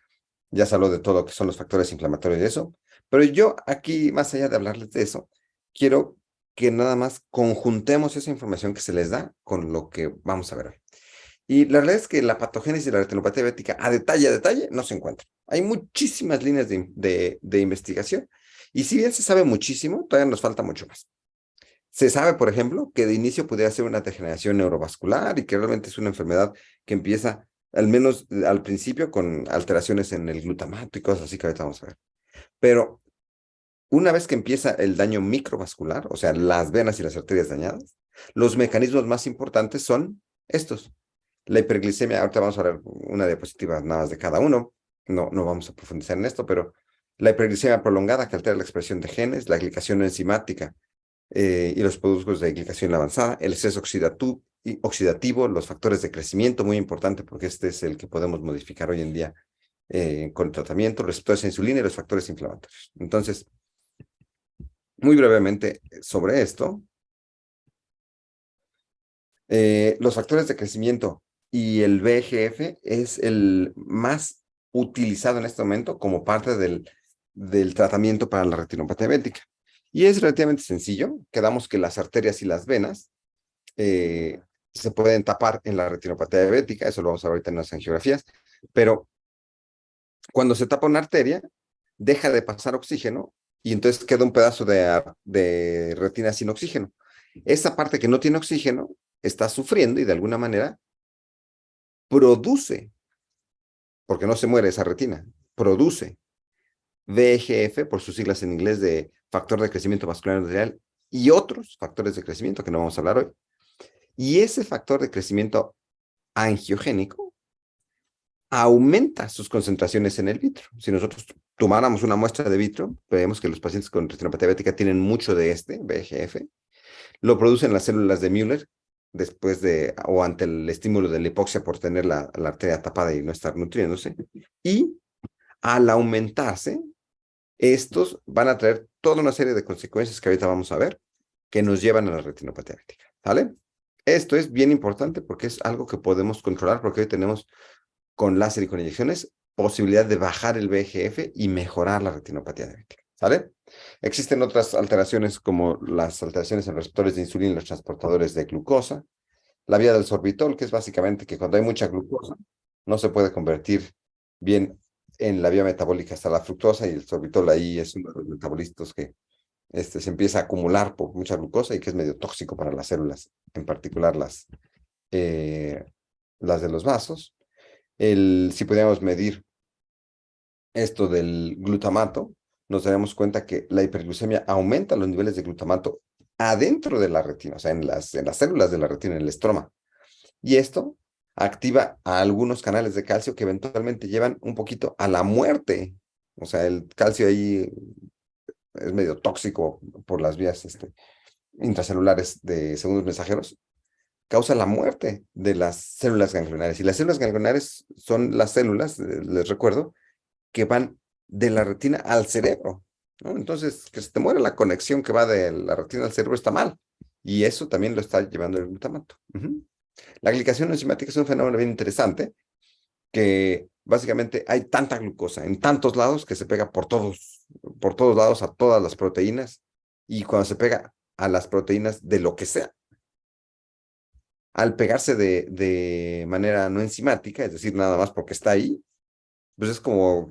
Speaker 3: Ya se habló de todo lo que son los factores inflamatorios y eso, pero yo aquí, más allá de hablarles de eso, quiero que nada más conjuntemos esa información que se les da con lo que vamos a ver hoy. Y la verdad es que la patogénesis de la retinopatía diabética a detalle no se encuentra. Hay muchísimas líneas de investigación y si bien se sabe muchísimo, todavía nos falta mucho más. Se sabe, por ejemplo, que de inicio pudiera ser una degeneración neurovascular y que realmente es una enfermedad que empieza, al menos al principio, con alteraciones en el glutamato y cosas así que ahorita vamos a ver. Pero una vez que empieza el daño microvascular, o sea, las venas y las arterias dañadas, los mecanismos más importantes son estos. La hiperglicemia, ahorita vamos a ver una diapositiva nada más de cada uno, no vamos a profundizar en esto, pero la hiperglicemia prolongada que altera la expresión de genes, la glicación enzimática y los productos de glicación avanzada, el exceso oxidativo, los factores de crecimiento, muy importante porque este es el que podemos modificar hoy en día con el tratamiento, los receptores de insulina y los factores inflamatorios. Entonces, muy brevemente sobre esto, los factores de crecimiento y el VEGF es el más utilizado en este momento como parte del tratamiento para la retinopatía diabética. Y es relativamente sencillo. Quedamos que las arterias y las venas se pueden tapar en la retinopatía diabética, eso lo vamos a ver ahorita en las angiografías, pero cuando se tapa una arteria, deja de pasar oxígeno y entonces queda un pedazo de retina sin oxígeno. Esa parte que no tiene oxígeno está sufriendo y de alguna manera produce, porque no se muere esa retina, produce VEGF, por sus siglas en inglés de factor de crecimiento vascular endotelial, y otros factores de crecimiento que no vamos a hablar hoy. Y ese factor de crecimiento angiogénico aumenta sus concentraciones en el vitro. Si nosotros tomáramos una muestra de vitro, vemos que los pacientes con retinopatía diabética tienen mucho de este VEGF, lo producen las células de Müller después de o ante el estímulo de la hipoxia por tener la arteria tapada y no estar nutriéndose. Y al aumentarse, estos van a traer toda una serie de consecuencias que ahorita vamos a ver que nos llevan a la retinopatía diabética. ¿Vale? Esto es bien importante porque es algo que podemos controlar porque hoy tenemos con láser y con inyecciones posibilidad de bajar el VEGF y mejorar la retinopatía diabética. ¿Sale? Existen otras alteraciones como las alteraciones en receptores de insulina y los transportadores de glucosa, la vía del sorbitol, que es básicamente que cuando hay mucha glucosa no se puede convertir bien en la vía metabólica hasta la fructosa y el sorbitol ahí es uno de los metabolitos que se empieza a acumular por mucha glucosa y que es medio tóxico para las células, en particular las de los vasos. Si pudiéramos medir esto del glutamato, nos daremos cuenta que la hiperglucemia aumenta los niveles de glutamato adentro de la retina, o sea, en las células de la retina, en el estroma. Y esto activa a algunos canales de calcio que eventualmente llevan un poquito a la muerte. O sea, el calcio ahí es medio tóxico por las vías intracelulares de segundos mensajeros, causa la muerte de las células ganglionares. Y las células ganglionares son las células, les recuerdo, que van de la retina al cerebro, ¿no? Entonces, que se te muere la conexión que va de la retina al cerebro está mal. Y eso también lo está llevando el glutamato. La glicación enzimática es un fenómeno bien interesante, que básicamente hay tanta glucosa en tantos lados que se pega por todos lados a todas las proteínas, y cuando se pega a las proteínas de lo que sea, al pegarse de manera no enzimática, es decir, nada más porque está ahí, pues es como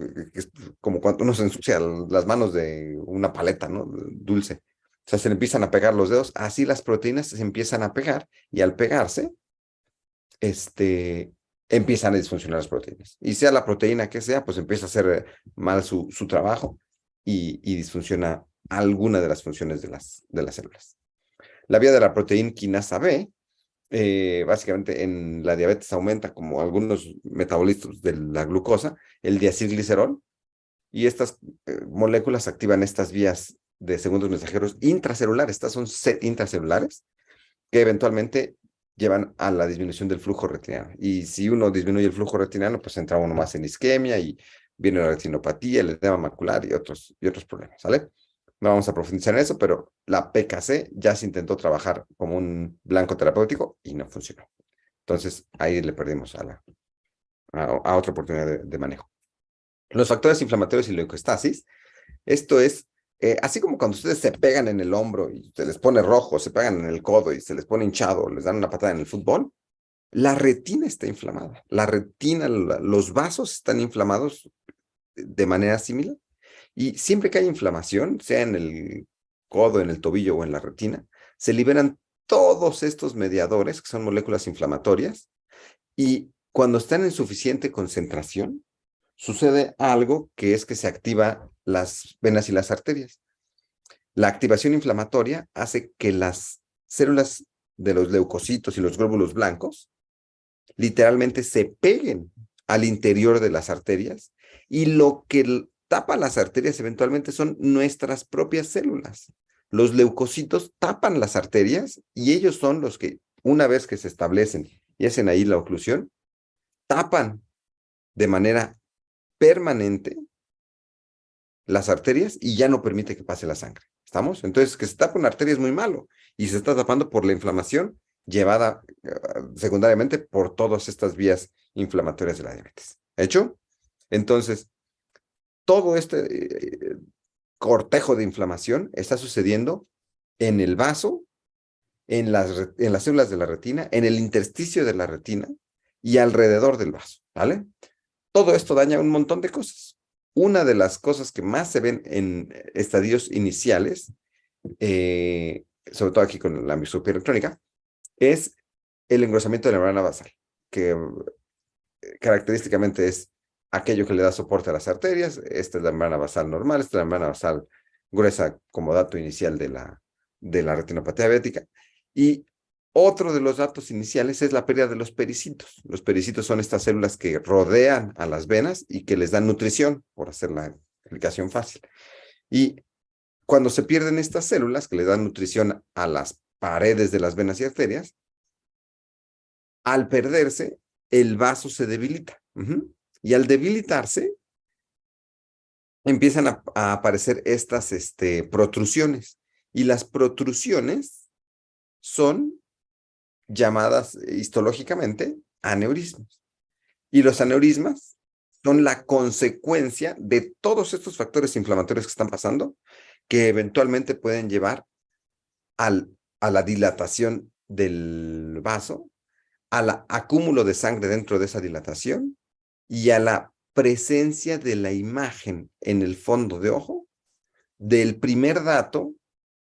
Speaker 3: cuando uno se ensucia las manos de una paleta, ¿no? Dulce. O sea, se le empiezan a pegar los dedos, así las proteínas se empiezan a pegar, y al pegarse, empiezan a disfuncionar las proteínas. Y sea la proteína que sea, pues empieza a hacer mal su trabajo y disfunciona alguna de las funciones de las células. La vía de la proteína quinasa B, básicamente en la diabetes aumenta como algunos metabolitos de la glucosa, el diacilglicerol, y estas moléculas activan estas vías de segundos mensajeros intracelulares. Estas son intracelulares que eventualmente llevan a la disminución del flujo retiniano. Y si uno disminuye el flujo retiniano, pues entra uno más en isquemia y viene la retinopatía, el edema macular y otros problemas, ¿sale? No vamos a profundizar en eso, pero la PKC ya se intentó trabajar como un blanco terapéutico y no funcionó. Entonces, ahí le perdimos a otra oportunidad de manejo. Los factores inflamatorios y leucostasis, esto es, así como cuando ustedes se pegan en el hombro y se les pone rojo, se pegan en el codo y se les pone hinchado, les dan una patada en el fútbol, la retina está inflamada. La retina, los vasos están inflamados de manera similar. Y siempre que hay inflamación, sea en el codo, en el tobillo o en la retina, se liberan todos estos mediadores, que son moléculas inflamatorias, y cuando están en suficiente concentración, sucede algo que es que se activa las venas y las arterias. La activación inflamatoria hace que las células de los leucocitos y los glóbulos blancos literalmente se peguen al interior de las arterias y lo que tapa las arterias eventualmente son nuestras propias células. Los leucocitos tapan las arterias y ellos son los que, una vez que se establecen y hacen ahí la oclusión, tapan de manera permanente las arterias y ya no permite que pase la sangre. ¿Estamos? Entonces, que se tapa una arteria es muy malo y se está tapando por la inflamación llevada secundariamente por todas estas vías inflamatorias de la diabetes. ¿Hecho? Entonces, todo este cortejo de inflamación está sucediendo en el vaso, en las células de la retina, en el intersticio de la retina y alrededor del vaso, ¿vale? Todo esto daña un montón de cosas. Una de las cosas que más se ven en estadios iniciales, sobre todo aquí con la microscopía electrónica, es el engrosamiento de la membrana basal, que característicamente es aquello que le da soporte a las arterias. Esta es la membrana basal normal, esta es la membrana basal gruesa como dato inicial de la retinopatía diabética. Y otro de los datos iniciales es la pérdida de los pericitos. Los pericitos son estas células que rodean a las venas y que les dan nutrición, por hacer la explicación fácil. Y cuando se pierden estas células que le dan nutrición a las paredes de las venas y arterias, al perderse, el vaso se debilita. Y al debilitarse, empiezan a aparecer estas protrusiones. Y las protrusiones son llamadas histológicamente aneurismas. Y los aneurismas son la consecuencia de todos estos factores inflamatorios que están pasando, que eventualmente pueden llevar a la dilatación del vaso, al acúmulo de sangre dentro de esa dilatación y a la presencia de la imagen en el fondo de ojo del primer dato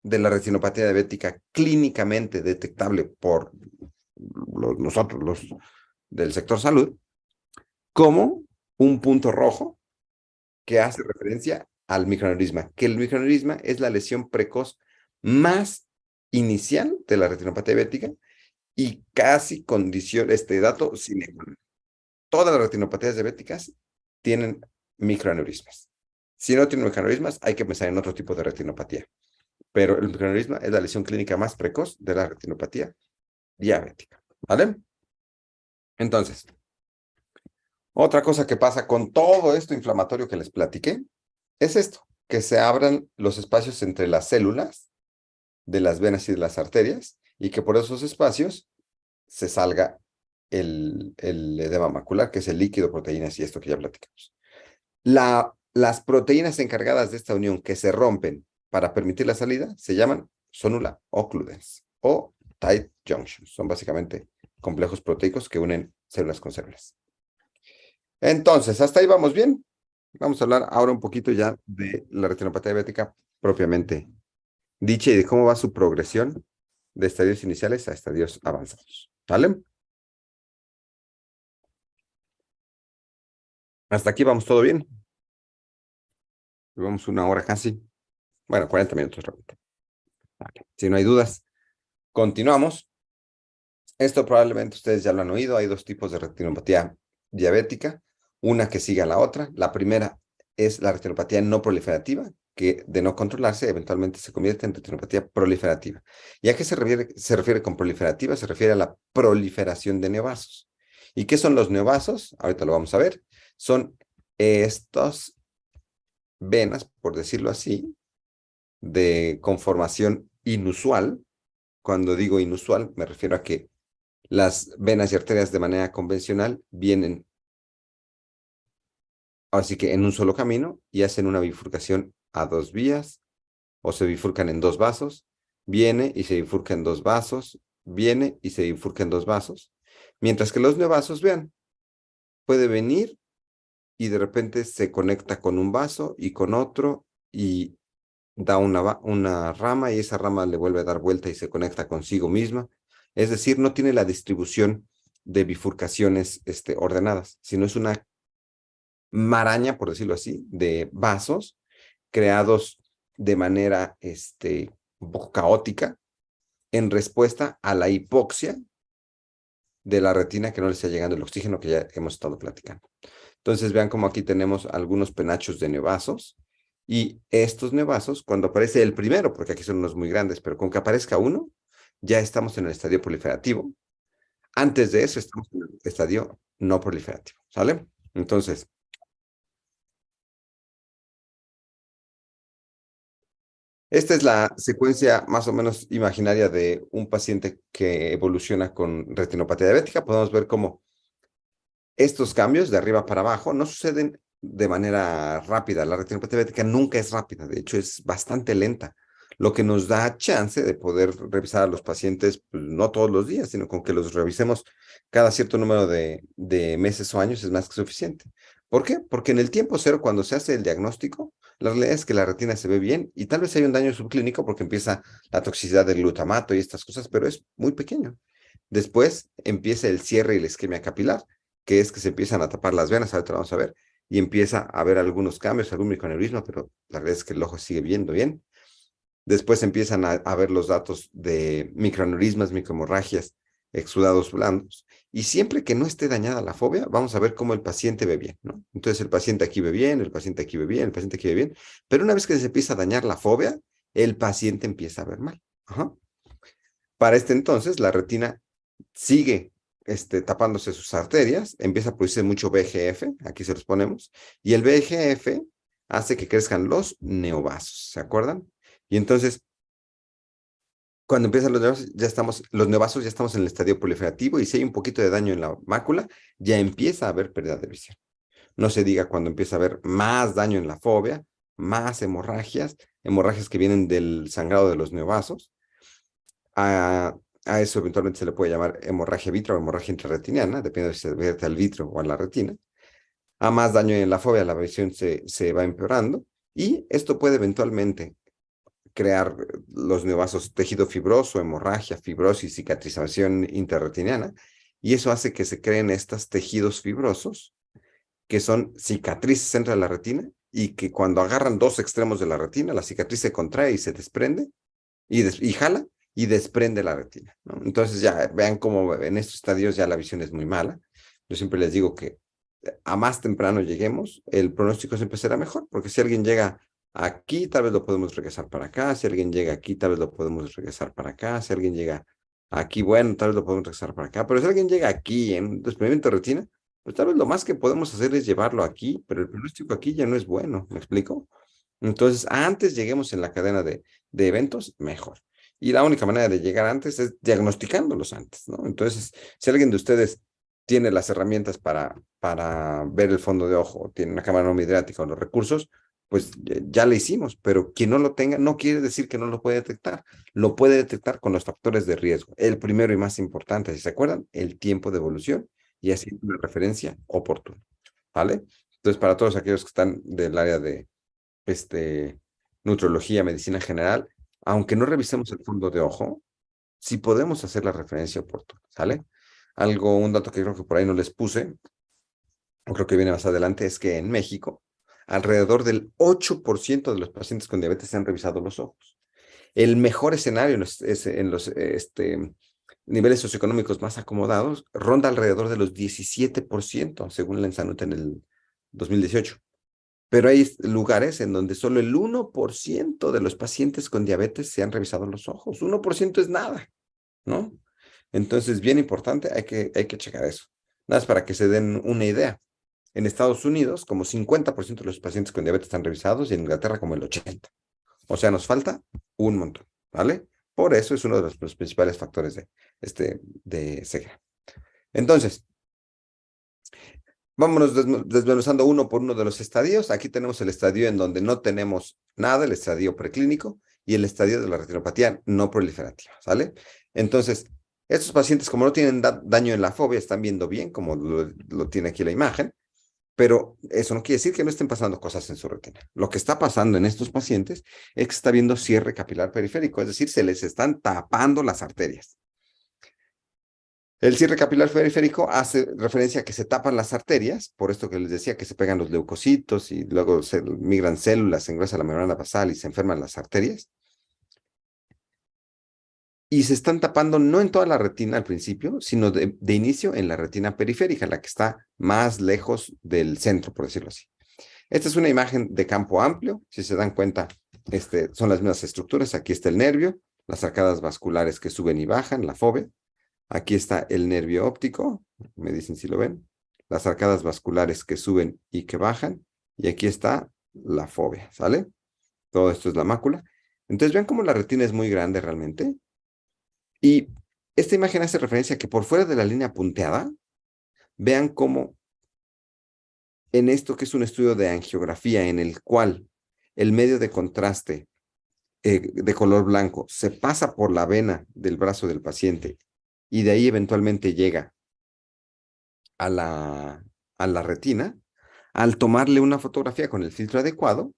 Speaker 3: de la retinopatía diabética clínicamente detectable por nosotros, los del sector salud, como un punto rojo que hace referencia al microaneurisma, que el microaneurisma es la lesión precoz más inicial de la retinopatía diabética y casi condición, dato sine qua non. Todas las retinopatías diabéticas tienen microaneurismas. Si no tienen microaneurismas, hay que pensar en otro tipo de retinopatía. Pero el microaneurisma es la lesión clínica más precoz de la retinopatía diabética. ¿Vale? Entonces, otra cosa que pasa con todo esto inflamatorio que les platiqué es esto, que se abran los espacios entre las células de las venas y de las arterias y que por esos espacios se salga el edema macular, que es el líquido, proteínas y esto que ya platicamos. Las proteínas encargadas de esta unión que se rompen para permitir la salida se llaman sonula occludens o tight junctions. Son básicamente complejos proteicos que unen células con células. Entonces, hasta ahí vamos bien. Vamos a hablar ahora un poquito ya de la retinopatía diabética propiamente dicha y de cómo va su progresión de estadios iniciales a estadios avanzados. ¿Vale? Hasta aquí vamos todo bien. Llevamos una hora casi. Bueno, 40 minutos realmente. Vale. Si no hay dudas, continuamos. Esto probablemente ustedes ya lo han oído. Hay dos tipos de retinopatía diabética. Una que sigue a la otra. La primera es la retinopatía no proliferativa, que de no controlarse eventualmente se convierte en retinopatía proliferativa. ¿Y a qué se refiere con proliferativa? Se refiere a la proliferación de neovasos. ¿Y qué son los neovasos? Ahorita lo vamos a ver. Son estos venas, por decirlo así, de conformación inusual. Cuando digo inusual, me refiero a que las venas y arterias de manera convencional vienen así que en un solo camino y hacen una bifurcación a dos vías o se bifurcan en dos vasos, viene y se bifurca en dos vasos, viene y se bifurca en dos vasos. Mientras que los neovasos, vean, puede venir y de repente se conecta con un vaso y con otro y da una rama y esa rama le vuelve a dar vuelta y se conecta consigo misma. Es decir, no tiene la distribución de bifurcaciones ordenadas, sino es una maraña, por decirlo así, de vasos creados de manera un poco caótica en respuesta a la hipoxia de la retina que no le está llegando el oxígeno que ya hemos estado platicando. Entonces vean como aquí tenemos algunos penachos de nevasos y estos nevasos, cuando aparece el primero, porque aquí son unos muy grandes, pero con que aparezca uno, ya estamos en el estadio proliferativo. Antes de eso estamos en el estadio no proliferativo, ¿sale? Entonces, esta es la secuencia más o menos imaginaria de un paciente que evoluciona con retinopatía diabética. Podemos ver cómo estos cambios de arriba para abajo no suceden de manera rápida. La retinopatía diabética nunca es rápida, de hecho es bastante lenta, lo que nos da chance de poder revisar a los pacientes, pues, no todos los días, sino con que los revisemos cada cierto número de meses o años es más que suficiente. ¿Por qué? Porque en el tiempo cero, cuando se hace el diagnóstico, la realidad es que la retina se ve bien y tal vez hay un daño subclínico porque empieza la toxicidad del glutamato y estas cosas, pero es muy pequeño. Después empieza el cierre y la isquemia capilar, que es que se empiezan a tapar las venas, ahorita lo vamos a ver, y empieza a haber algunos cambios, algún microaneurisma, pero la verdad es que el ojo sigue viendo bien. Después empiezan a ver los datos de microaneurismas, microhemorragias, exudados blandos. Y siempre que no esté dañada la fobia, vamos a ver cómo el paciente ve bien, ¿no? Entonces el paciente aquí ve bien, el paciente aquí ve bien, el paciente aquí ve bien. Pero una vez que se empieza a dañar la fobia, el paciente empieza a ver mal. Ajá. Para este entonces, la retina sigue tapándose sus arterias, empieza a producirse mucho VEGF, aquí se los ponemos, y el VEGF hace que crezcan los neovasos, ¿se acuerdan? Y entonces, cuando empiezan los neovasos ya estamos en el estadio proliferativo y si hay un poquito de daño en la mácula, ya empieza a haber pérdida de visión. No se diga cuando empieza a haber más daño en la fóvea, más hemorragias que vienen del sangrado de los neovasos. A eso eventualmente se le puede llamar hemorragia vitrea o hemorragia intrarretiniana, dependiendo si se vierte al vitro o a la retina. A más daño en la fobia, la visión se va empeorando y esto puede eventualmente crear los neovasos tejido fibroso, hemorragia, fibrosis, cicatrización intrarretiniana y eso hace que se creen estos tejidos fibrosos que son cicatrices entre la retina y que cuando agarran dos extremos de la retina, la cicatriz se contrae y se desprende y jala y desprende la retina, ¿no? Entonces ya vean cómo en estos estadios ya la visión es muy mala. Yo siempre les digo que a más temprano lleguemos, el pronóstico siempre será mejor, porque si alguien llega aquí, tal vez lo podemos regresar para acá, si alguien llega aquí, tal vez lo podemos regresar para acá, si alguien llega aquí, bueno, tal vez lo podemos regresar para acá, pero si alguien llega aquí en un desprendimiento de retina, pues tal vez lo más que podemos hacer es llevarlo aquí, pero el pronóstico aquí ya no es bueno, ¿me explico? Entonces, antes lleguemos en la cadena de eventos, mejor. Y la única manera de llegar antes es diagnosticándolos antes, ¿no? Entonces, si alguien de ustedes tiene las herramientas para ver el fondo de ojo, tiene una cámara no midriática o los recursos, pues ya le hicimos, pero quien no lo tenga no quiere decir que no lo puede detectar. Lo puede detectar con los factores de riesgo. El primero y más importante, si se acuerdan, el tiempo de evolución y así una referencia oportuna, ¿vale? Entonces, para todos aquellos que están del área de nutrología, medicina general, aunque no revisemos el fondo de ojo, sí podemos hacer la referencia oportuna, ¿sale? Un dato que creo que por ahí no les puse, o creo que viene más adelante, es que en México, alrededor del 8% de los pacientes con diabetes se han revisado los ojos. El mejor escenario en los niveles socioeconómicos más acomodados ronda alrededor de los 17%, según la Ensanut en el 2018. Pero hay lugares en donde solo el 1% de los pacientes con diabetes se han revisado los ojos. 1% es nada, ¿no? Entonces, bien importante, hay que checar eso. Nada más para que se den una idea. En Estados Unidos, como 50% de los pacientes con diabetes están revisados y en Inglaterra como el 80%. O sea, nos falta un montón, ¿vale? Por eso es uno de los principales factores de ceguera. Entonces, Vámonos desmenuzando uno por uno de los estadios. Aquí tenemos el estadio en donde no tenemos nada, el estadio preclínico y el estadio de la retinopatía no proliferativa, ¿sale? Entonces, estos pacientes, como no tienen daño en la fobia, están viendo bien, como lo tiene aquí la imagen, pero eso no quiere decir que no estén pasando cosas en su retina. Lo que está pasando en estos pacientes es que está viendo cierre capilar periférico, es decir, se les están tapando las arterias. El cierre capilar periférico hace referencia a que se tapan las arterias, por esto que les decía que se pegan los leucocitos y luego se migran células, se engresa la membrana basal y se enferman las arterias. Y se están tapando no en toda la retina al principio, sino de inicio en la retina periférica, la que está más lejos del centro, por decirlo así. Esta es una imagen de campo amplio. Si se dan cuenta, son las mismas estructuras. Aquí está el nervio, las arcadas vasculares que suben y bajan, la fovea. Aquí está el nervio óptico, me dicen si lo ven, las arcadas vasculares que suben y que bajan, y aquí está la fovea, ¿sale? Todo esto es la mácula. Entonces vean cómo la retina es muy grande realmente. Y esta imagen hace referencia a que por fuera de la línea punteada, vean cómo en esto que es un estudio de angiografía en el cual el medio de contraste de color blanco se pasa por la vena del brazo del paciente y de ahí eventualmente llega a la retina, al tomarle una fotografía con el filtro adecuado,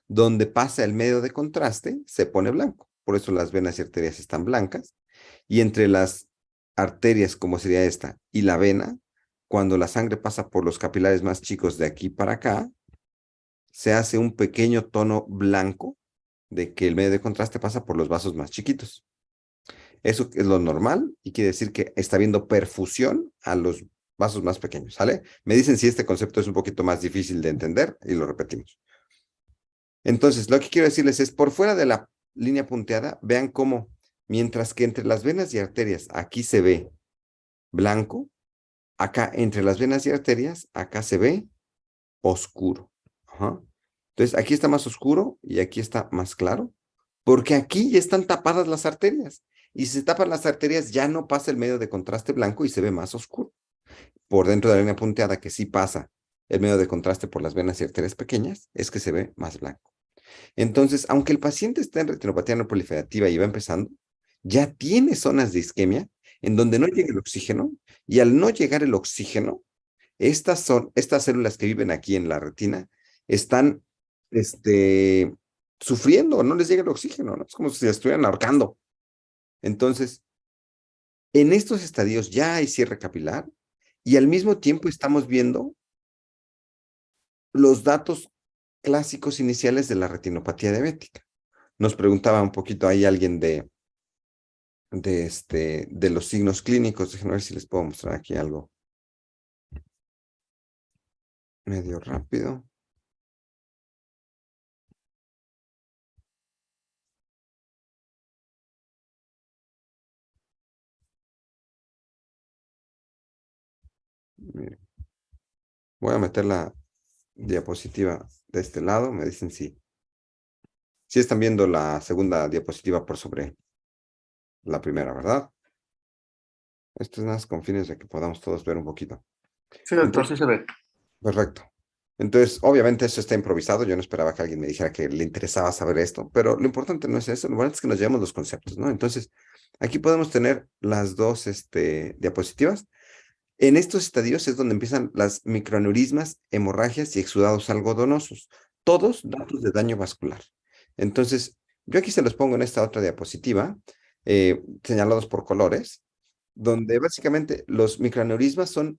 Speaker 3: donde pasa el medio de contraste, se pone blanco. Por eso las venas y arterias están blancas. Y entre las arterias, como sería esta, y la vena, cuando la sangre pasa por los capilares más chicos de aquí para acá, se hace un pequeño tono blanco de que el medio de contraste pasa por los vasos más chiquitos. Eso es lo normal y quiere decir que está habiendo perfusión a los vasos más pequeños, ¿sale? Me dicen si este concepto es un poquito más difícil de entender y lo repetimos. Entonces, lo que quiero decirles es, por fuera de la línea punteada, vean cómo, mientras que entre las venas y arterias aquí se ve blanco, acá entre las venas y arterias, acá se ve oscuro. Ajá. Entonces, aquí está más oscuro y aquí está más claro, porque aquí ya están tapadas las arterias. Y si se tapan las arterias, ya no pasa el medio de contraste blanco y se ve más oscuro. Por dentro de la línea punteada, que sí pasa el medio de contraste por las venas y arterias pequeñas, es que se ve más blanco. Entonces, aunque el paciente está en retinopatía no proliferativa y va empezando, ya tiene zonas de isquemia en donde no llega el oxígeno, y al no llegar el oxígeno, estas células que viven aquí en la retina están este, sufriendo, no les llega el oxígeno, ¿no? Es como si se estuvieran ahorcando. Entonces, en estos estadios ya hay cierre capilar y al mismo tiempo estamos viendo los datos clásicos iniciales de la retinopatía diabética. Nos preguntaba un poquito ahí alguien de los signos clínicos. Déjenme ver si les puedo mostrar aquí algo medio rápido. Miren, voy a meter la diapositiva de este lado. Me dicen si están viendo la segunda diapositiva por sobre la primera, ¿verdad? Esto es más con fines de que podamos todos ver un poquito.
Speaker 1: Sí, doctor,
Speaker 3: Entonces,
Speaker 1: sí se ve.
Speaker 3: perfecto. Entonces, obviamente eso está improvisado. Yo no esperaba que alguien me dijera que le interesaba saber esto, pero lo importante no es eso. Lo importante es que nos llevemos los conceptos, ¿no? Entonces, aquí podemos tener las dos diapositivas. En estos estadios es donde empiezan las microaneurismas, hemorragias y exudados algodonosos, todos datos de daño vascular. Entonces, yo aquí se los pongo en esta otra diapositiva, señalados por colores, donde básicamente los microaneurismas son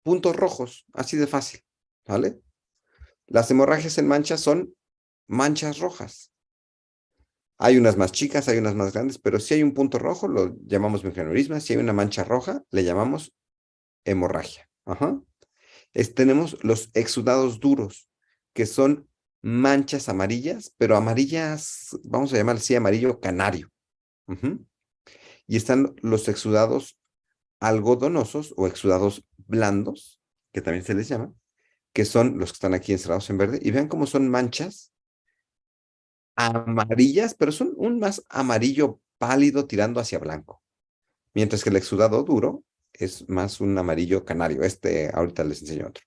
Speaker 3: puntos rojos, así de fácil, ¿vale? Las hemorragias en manchas son manchas rojas. Hay unas más chicas, hay unas más grandes, pero si hay un punto rojo, lo llamamos microaneurisma. Si hay una mancha roja, le llamamos hemorragia. Ajá. Tenemos los exudados duros, que son manchas amarillas, pero amarillas, vamos a llamar así, amarillo canario. Ujú. Y están los exudados algodonosos o exudados blandos, que también se les llama, que son los que están aquí encerrados en verde. Y vean cómo son manchas amarillas, pero son un más amarillo pálido tirando hacia blanco. Mientras que el exudado duro es más un amarillo canario. Ahorita les enseño otro.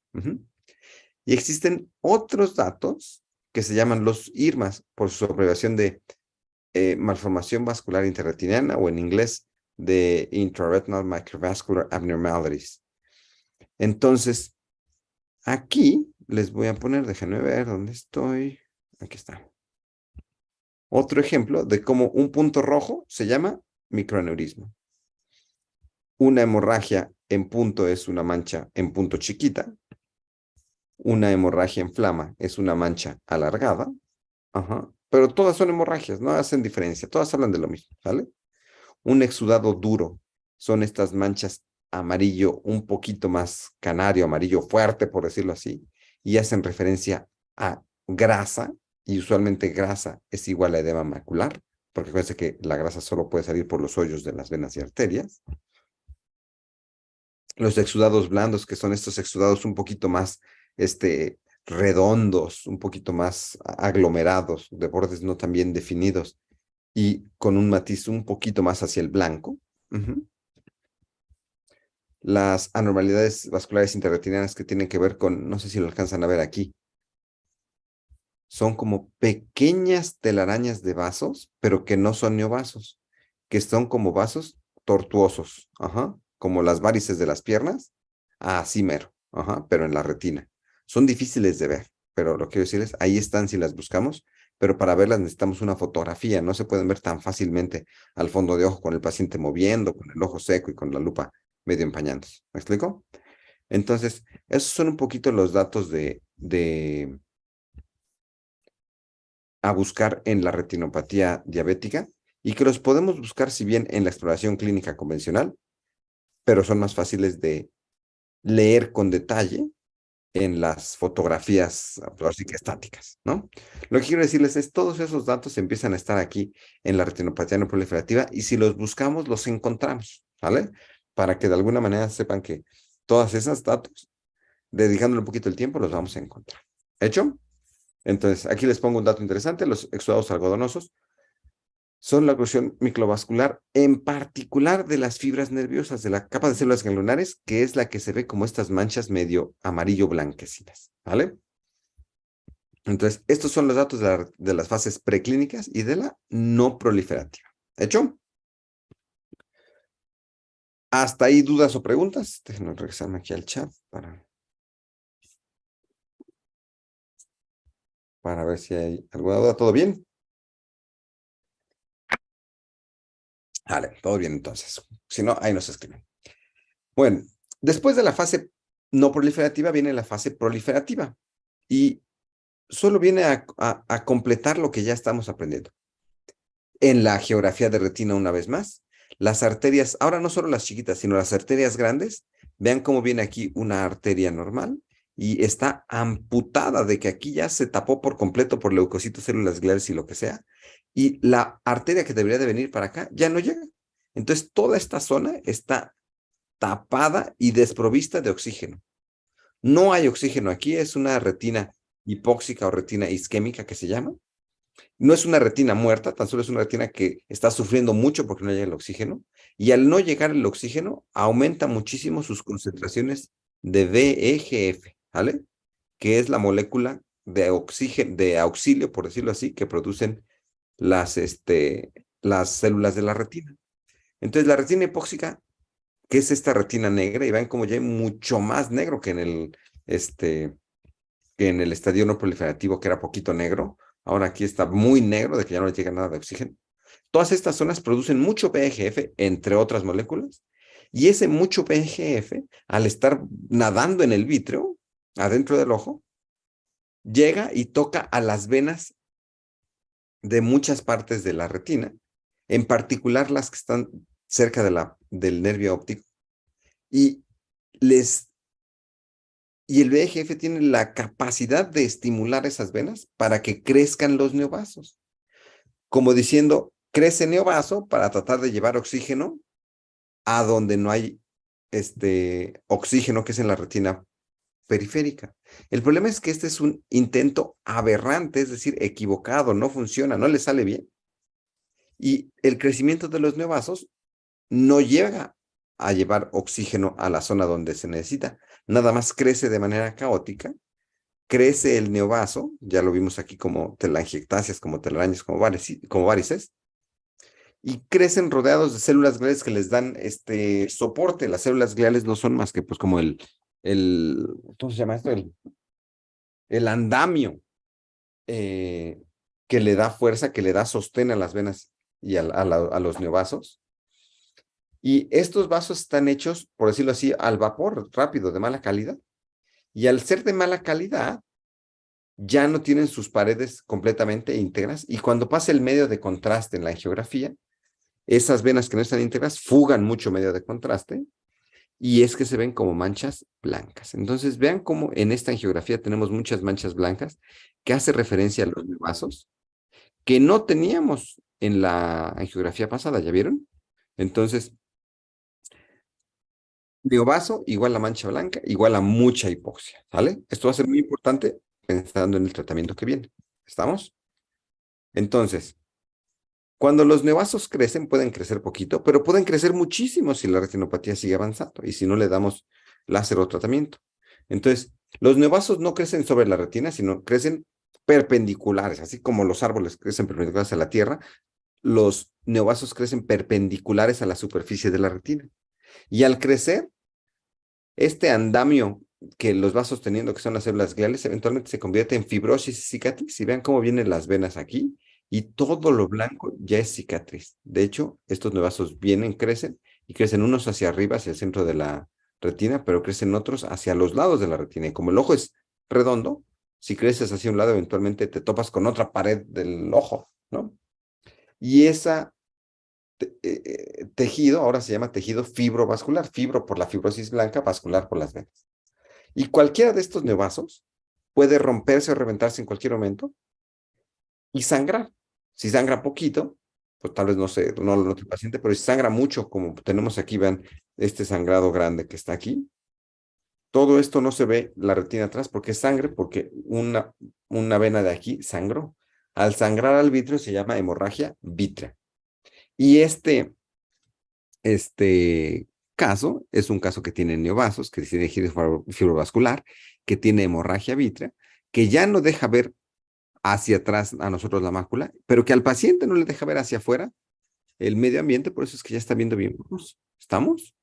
Speaker 3: Y existen otros datos que se llaman los IRMAs por su abreviación de malformación vascular interretiniana, o en inglés de Intraretinal Microvascular Abnormalities. Entonces, aquí les voy a poner, déjenme ver dónde estoy. Aquí está. Otro ejemplo de cómo un punto rojo se llama microaneurisma. Una hemorragia en punto es una mancha en punto chiquita. Una hemorragia en flama es una mancha alargada. Pero todas son hemorragias, no hacen diferencia. Todas hablan de lo mismo, ¿vale? Un exudado duro son estas manchas amarillo un poquito más canario, amarillo fuerte, por decirlo así, y hacen referencia a grasa, y usualmente grasa es igual a edema macular, porque acuérdense que la grasa solo puede salir por los hoyos de las venas y arterias. Los exudados blandos, que son estos exudados un poquito más redondos, un poquito más aglomerados, de bordes no tan bien definidos, y con un matiz un poquito más hacia el blanco. Las anormalidades vasculares interretinianas que tienen que ver con, no sé si lo alcanzan a ver aquí, son como pequeñas telarañas de vasos, pero que no son neovasos, que son como vasos tortuosos, como las varices de las piernas, así mero, pero en la retina. Son difíciles de ver, pero lo que quiero decirles, ahí están si las buscamos, pero para verlas necesitamos una fotografía, no se pueden ver tan fácilmente al fondo de ojo con el paciente moviendo, con el ojo seco y con la lupa medio empañándose. ¿Me explico? Entonces, esos son un poquito los datos a buscar en la retinopatía diabética, y que los podemos buscar si bien en la exploración clínica convencional, pero son más fáciles de leer con detalle en las fotografías, así que estáticas, ¿no? Lo que quiero decirles es, todos esos datos empiezan a estar aquí en la retinopatía no proliferativa, y si los buscamos, los encontramos, ¿vale? Para que de alguna manera sepan que todos esos datos, dedicándole un poquito el tiempo, los vamos a encontrar. ¿Hecho? Entonces, aquí les pongo un dato interesante. Los exudados algodonosos son la oclusión microvascular, en particular de las fibras nerviosas, de la capa de células ganglionares, que es la que se ve como estas manchas medio amarillo blanquecinas, ¿vale? Entonces, estos son los datos de las fases preclínicas y de la no proliferativa. ¿Hecho? ¿Hasta ahí dudas o preguntas? Déjenme regresarme aquí al chat para ver si hay alguna duda. ¿Todo bien? Vale, todo bien entonces. Si no, ahí nos escriben. Bueno, después de la fase no proliferativa viene la fase proliferativa, y solo viene a completar lo que ya estamos aprendiendo. En la geografía de retina, una vez más, las arterias, ahora no solo las chiquitas, sino las arterias grandes, vean cómo viene aquí una arteria normal y está amputada, de que aquí ya se tapó por completo por leucocitos, células gliales y lo que sea, y la arteria que debería de venir para acá ya no llega. Entonces, toda esta zona está tapada y desprovista de oxígeno. No hay oxígeno aquí, es una retina hipóxica o retina isquémica que se llama. No es una retina muerta, tan solo es una retina que está sufriendo mucho porque no llega el oxígeno, y al no llegar el oxígeno aumenta muchísimo sus concentraciones de VEGF, ¿vale? Que es la molécula de oxígeno, de auxilio, por decirlo así, que producen las células de la retina. Entonces, la retina hipóxica, que es esta retina negra, y vean como ya hay mucho más negro que en el estadio no proliferativo, que era poquito negro. Ahora aquí está muy negro, de que ya no le llega nada de oxígeno. Todas estas zonas producen mucho VEGF, entre otras moléculas, y ese mucho VEGF, al estar nadando en el vítreo, adentro del ojo, llega y toca a las venas de muchas partes de la retina, en particular las que están cerca del nervio óptico, y el VEGF tiene la capacidad de estimular esas venas para que crezcan los neovasos. Como diciendo, crece neovaso para tratar de llevar oxígeno a donde no hay oxígeno, que es en la retina periférica. El problema es que este es un intento aberrante, es decir, equivocado, no funciona, no le sale bien. Y el crecimiento de los neovasos no llega a llevar oxígeno a la zona donde se necesita. Nada más crece de manera caótica, crece el neovaso, ya lo vimos aquí como telangiectasias, como telarañas, como varices, y crecen rodeados de células gliales que les dan soporte. Las células gliales no son más que pues como ¿cómo se llama esto? El andamio eh, que le da fuerza, que le da sostén a las venas y a los neovasos. Y estos vasos están hechos, por decirlo así, al vapor, rápido, de mala calidad. Y al ser de mala calidad, ya no tienen sus paredes completamente íntegras. Y cuando pasa el medio de contraste en la angiografía, esas venas que no están íntegras fugan mucho medio de contraste y es que se ven como manchas blancas. Entonces, vean cómo en esta angiografía tenemos muchas manchas blancas que hace referencia a los vasos que no teníamos en la angiografía pasada, ¿ya vieron? Entonces, neovaso igual a mancha blanca, igual a mucha hipoxia, ¿sale? Esto va a ser muy importante pensando en el tratamiento que viene. ¿Estamos? Entonces, cuando los neovasos crecen, pueden crecer poquito, pero pueden crecer muchísimo si la retinopatía sigue avanzando y si no le damos láser o tratamiento. Entonces, los neovasos no crecen sobre la retina, sino crecen perpendiculares, así como los árboles crecen perpendiculares a la tierra, los neovasos crecen perpendiculares a la superficie de la retina. Y al crecer, este andamio que los va sosteniendo, que son las células gliales, eventualmente se convierte en fibrosis y cicatriz. Y vean cómo vienen las venas aquí y todo lo blanco ya es cicatriz. De hecho, estos neovasos vienen, crecen y crecen unos hacia arriba, hacia el centro de la retina, pero crecen otros hacia los lados de la retina. Y como el ojo es redondo, si creces hacia un lado, eventualmente te topas con otra pared del ojo, ¿no? Y esa tejido ahora se llama tejido fibrovascular, fibro por la fibrosis blanca, vascular por las venas. Y cualquiera de estos neovasos puede romperse o reventarse en cualquier momento y sangrar. Si sangra poquito, pues tal vez no sé, no lo note el paciente, pero si sangra mucho, como tenemos aquí, vean este sangrado grande que está aquí, todo esto no se ve la retina atrás porque es sangre, porque una vena de aquí sangró. Al sangrar al vítreo se llama hemorragia vítrea. Y este caso es un caso que tiene neovasos, que tiene tejido fibrovascular, que tiene hemorragia vítrea, que ya no deja ver hacia atrás a nosotros la mácula, pero que al paciente no le deja ver hacia afuera el medio ambiente, por eso es que ya está viendo bien. ¿Estamos?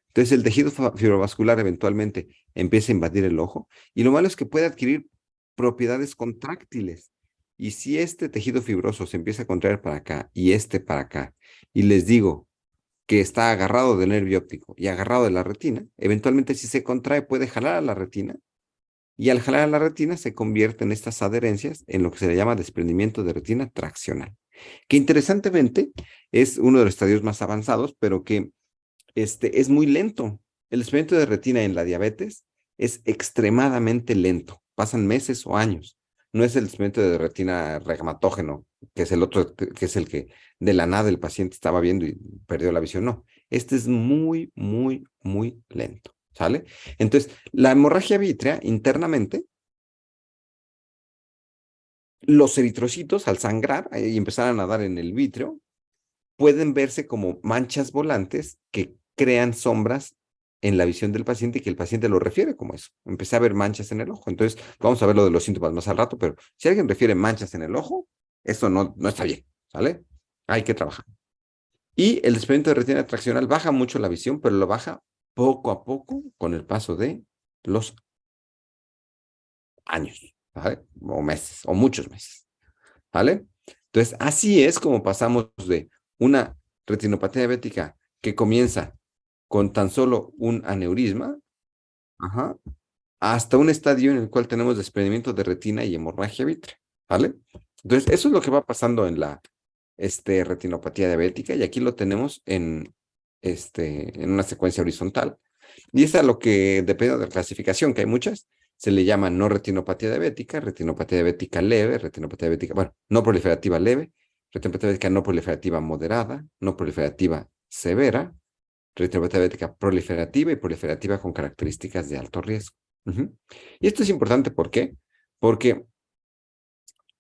Speaker 3: Entonces el tejido fibrovascular eventualmente empieza a invadir el ojo y lo malo es que puede adquirir propiedades contráctiles. Y si este tejido fibroso se empieza a contraer para acá y este para acá, y les digo que está agarrado del nervio óptico y agarrado de la retina, eventualmente si se contrae puede jalar a la retina y al jalar a la retina se convierte en estas adherencias en lo que se le llama desprendimiento de retina traccional, que interesantemente es uno de los estadios más avanzados, pero que es muy lento. El desprendimiento de retina en la diabetes es extremadamente lento, pasan meses o años. No es el desprendimiento de retina regmatógeno, que es el otro, que es el que de la nada el paciente estaba viendo y perdió la visión. No, este es muy, muy, muy lento. ¿Sale? Entonces, la hemorragia vítrea internamente, los eritrocitos al sangrar y empezar a nadar en el vítreo, pueden verse como manchas volantes que crean sombras en la visión del paciente y que el paciente lo refiere como eso. Empecé a ver manchas en el ojo. Entonces, vamos a ver lo de los síntomas más al rato, pero si alguien refiere manchas en el ojo, eso no está bien, ¿sale? Hay que trabajar. Y el desprendimiento de retina traccional baja mucho la visión, pero lo baja poco a poco con el paso de los años, ¿vale? O meses, o muchos meses, ¿vale? Entonces, así es como pasamos de una retinopatía diabética que comienza con tan solo un aneurisma, ajá, hasta un estadio en el cual tenemos desprendimiento de retina y hemorragia vítrea, ¿vale? Entonces, eso es lo que va pasando en la retinopatía diabética y aquí lo tenemos en una secuencia horizontal. Y es a lo que depende de la clasificación, que hay muchas, se le llama no retinopatía diabética leve, retinopatía diabética, bueno, no proliferativa leve, retinopatía diabética no proliferativa moderada, no proliferativa severa, retinopatía diabética proliferativa y proliferativa con características de alto riesgo. Y esto es importante, ¿por qué? Porque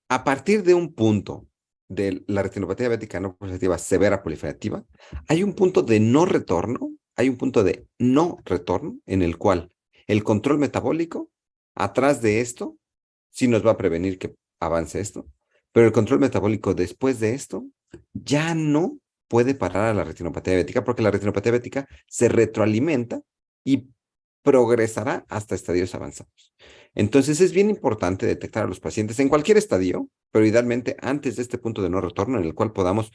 Speaker 3: a partir de un punto de la retinopatía diabética no proliferativa severa proliferativa, hay un punto de no retorno hay un punto de no retorno en el cual el control metabólico, atrás de esto, sí nos va a prevenir que avance esto, pero el control metabólico después de esto ya no puede parar a la retinopatía diabética porque la retinopatía diabética se retroalimenta y progresará hasta estadios avanzados. Entonces es bien importante detectar a los pacientes en cualquier estadio, pero idealmente antes de este punto de no retorno en el cual podamos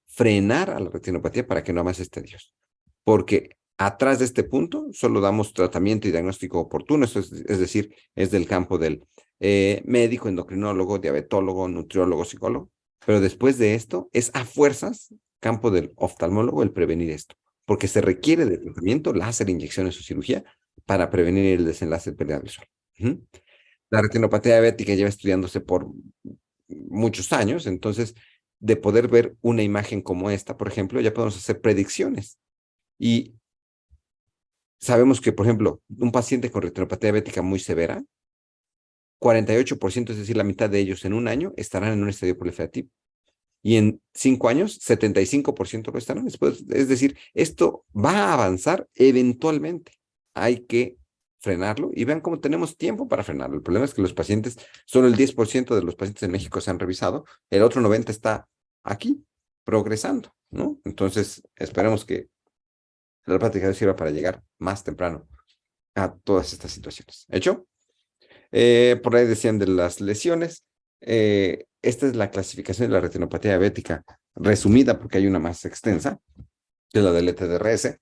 Speaker 3: frenar a la retinopatía para que no avance estadios. Porque atrás de este punto solo damos tratamiento y diagnóstico oportuno, es decir, es del campo del médico, endocrinólogo, diabetólogo, nutriólogo, psicólogo, pero después de esto es a fuerzas campo del oftalmólogo el prevenir esto, porque se requiere de tratamiento, láser, inyecciones o cirugía para prevenir el desenlace de pérdida visual. La retinopatía diabética lleva estudiándose por muchos años, entonces de poder ver una imagen como esta, por ejemplo, ya podemos hacer predicciones. Y sabemos que, por ejemplo, un paciente con retinopatía diabética muy severa, 48%, es decir, la mitad de ellos en un año, estarán en un estadio proliferativo. Y en 5 años, 75% lo estarán. Después, es decir, esto va a avanzar eventualmente. Hay que frenarlo y vean cómo tenemos tiempo para frenarlo. El problema es que los pacientes, solo el 10% de los pacientes en México se han revisado, el otro 90% está aquí, progresando, ¿no? Entonces, esperemos que la práctica sirva para llegar más temprano a todas estas situaciones. ¿Hecho? Por ahí decían de las lesiones. Esta es la clasificación de la retinopatía diabética resumida porque hay una más extensa, que es la del ETDRS,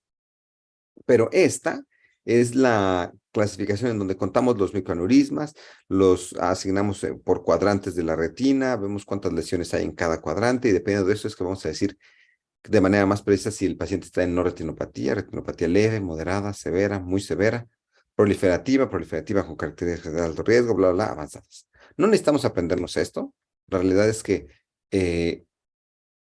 Speaker 3: pero esta es la clasificación en donde contamos los microaneurismas, los asignamos por cuadrantes de la retina, vemos cuántas lesiones hay en cada cuadrante y dependiendo de eso es que vamos a decir de manera más precisa si el paciente está en no retinopatía, retinopatía leve, moderada, severa, muy severa, proliferativa, proliferativa con características de alto riesgo, bla, bla, bla, avanzadas. No necesitamos aprendernos esto. La realidad es que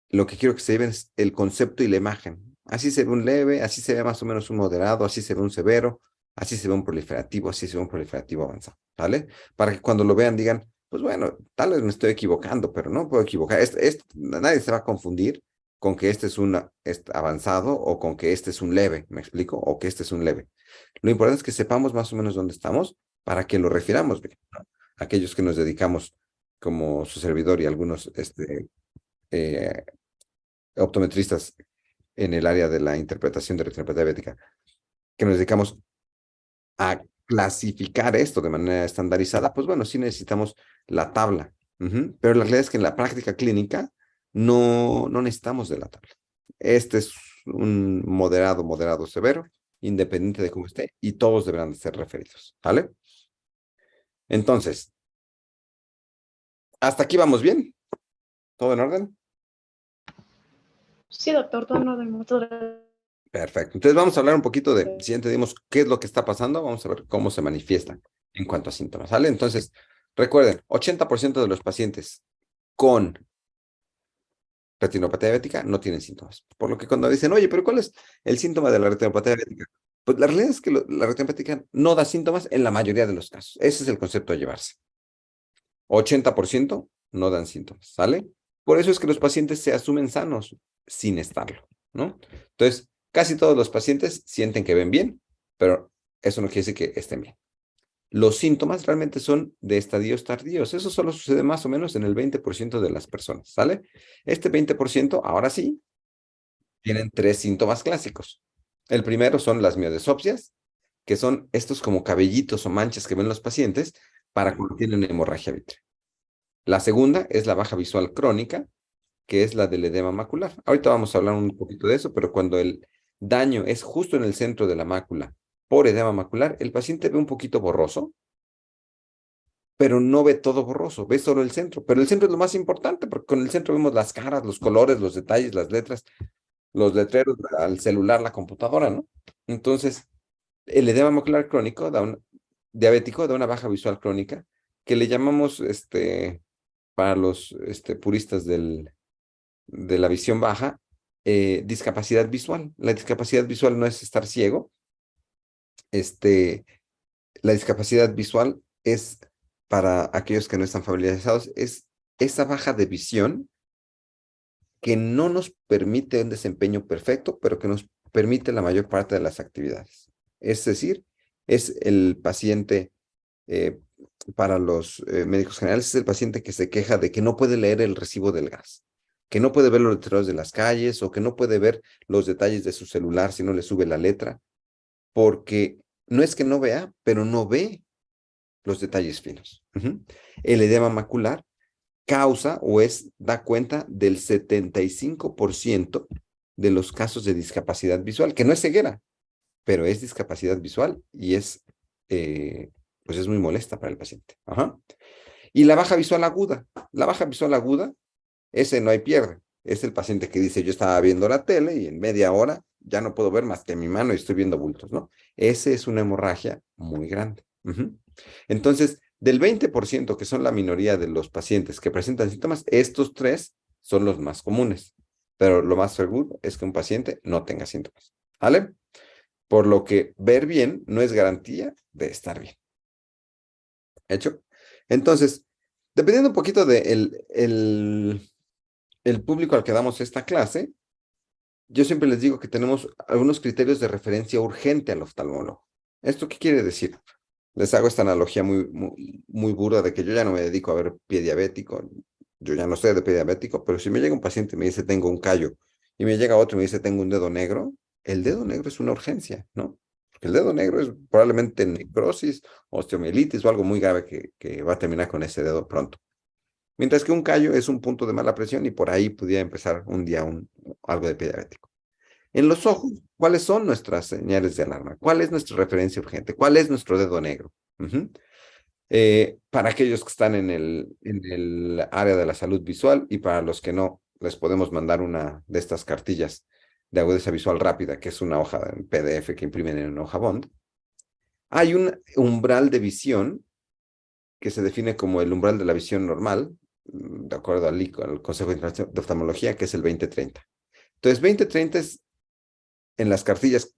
Speaker 3: lo que quiero que se lleven es el concepto y la imagen. Así se ve un leve, así se ve más o menos un moderado, así se ve un severo, así se ve un proliferativo, así se ve un proliferativo avanzado, ¿vale? Para que cuando lo vean digan, pues bueno, tal vez me estoy equivocando, pero no puedo equivocar. Nadie se va a confundir con que este es un avanzado o con que este es un leve, ¿me explico? O que este es un leve. Lo importante es que sepamos más o menos dónde estamos para que lo refiramos bien, ¿no? Aquellos que nos dedicamos como su servidor y algunos eh, optometristas en el área de la interpretación de retinopatía diabética, que nos dedicamos a clasificar esto de manera estandarizada, pues bueno, sí necesitamos la tabla. Pero la realidad es que en la práctica clínica no necesitamos de la tabla. Este es un moderado, moderado severo, independiente de cómo esté, y todos deberán de ser referidos, ¿vale? Entonces, hasta aquí vamos bien. ¿Todo en orden?
Speaker 2: Sí, doctor, todo en orden. Muchas gracias.
Speaker 3: Perfecto. Entonces vamos a hablar un poquito de, si entendimos qué es lo que está pasando, vamos a ver cómo se manifiesta en cuanto a síntomas, ¿vale? Entonces, recuerden, 80% de los pacientes con retinopatía diabética no tienen síntomas. Por lo que cuando dicen, oye, pero ¿cuál es el síntoma de la retinopatía diabética? Pues la realidad es que la retinopatía diabética no da síntomas en la mayoría de los casos. Ese es el concepto a llevarse. 80% no dan síntomas, ¿sale? Por eso es que los pacientes se asumen sanos sin estarlo, ¿no? Entonces, casi todos los pacientes sienten que ven bien, pero eso no quiere decir que estén bien. Los síntomas realmente son de estadios tardíos. Eso solo sucede más o menos en el 20% de las personas, ¿sale? Este 20%, ahora sí, tienen 3 síntomas clásicos. El primero son las miodesopsias, que son estos como cabellitos o manchas que ven los pacientes para cuando tienen hemorragia vitrea. La segunda es la baja visual crónica, que es la del edema macular. Ahorita vamos a hablar un poquito de eso, pero cuando el daño es justo en el centro de la mácula por edema macular, el paciente ve un poquito borroso, pero no ve todo borroso, ve solo el centro. Pero el centro es lo más importante, porque con el centro vemos las caras, los colores, los detalles, las letras, los letreros, al celular, la computadora, ¿no? Entonces, el edema macular crónico diabético da una baja visual crónica, que le llamamos, para los puristas de la visión baja, discapacidad visual. La discapacidad visual no es estar ciego. La discapacidad visual es, para aquellos que no están familiarizados, es esa baja de visión que no nos permite un desempeño perfecto, pero que nos permite la mayor parte de las actividades. Es decir, es el paciente, para los médicos generales, es el paciente que se queja de que no puede leer el recibo del gas, que no puede ver los letreros de las calles o que no puede ver los detalles de su celular si no le sube la letra, porque no es que no vea, pero no ve los detalles finos. El edema macular causa da cuenta del 75% de los casos de discapacidad visual, que no es ceguera, pero es discapacidad visual y pues es muy molesta para el paciente. Y la baja visual aguda. La baja visual aguda, ese no hay pierde. Es el paciente que dice, yo estaba viendo la tele y en media hora ya no puedo ver más que mi mano y estoy viendo bultos, ¿no? Ese es una hemorragia muy grande. Entonces, del 20% que son la minoría de los pacientes que presentan síntomas, estos 3 son los más comunes. Pero lo más seguro es que un paciente no tenga síntomas. ¿Vale? Por lo que ver bien no es garantía de estar bien. ¿Hecho? Entonces, dependiendo un poquito de el público al que damos esta clase, yo siempre les digo que tenemos algunos criterios de referencia urgente al oftalmólogo. ¿Esto qué quiere decir? Les hago esta analogía muy burda de que yo ya no me dedico a ver pie diabético, yo ya no sé de pie diabético, pero si me llega un paciente y me dice tengo un callo, y me llega otro y me dice tengo un dedo negro, el dedo negro es una urgencia, ¿no? Porque el dedo negro es probablemente necrosis, osteomielitis o algo muy grave que va a terminar con ese dedo pronto. Mientras que un callo es un punto de mala presión y por ahí pudiera empezar un día algo de pie diabético. En los ojos, ¿cuáles son nuestras señales de alarma? ¿Cuál es nuestra referencia urgente? ¿Cuál es nuestro dedo negro? Para aquellos que están en el área de la salud visual y para los que no, les podemos mandar una de estas cartillas de agudeza visual rápida, que es una hoja en PDF que imprimen en una hoja bond. Hay un umbral de visión que se define como el umbral de la visión normal, de acuerdo al Consejo Internacional de Oftalmología, que es el 20/30. Entonces, 20/30 es en las cartillas,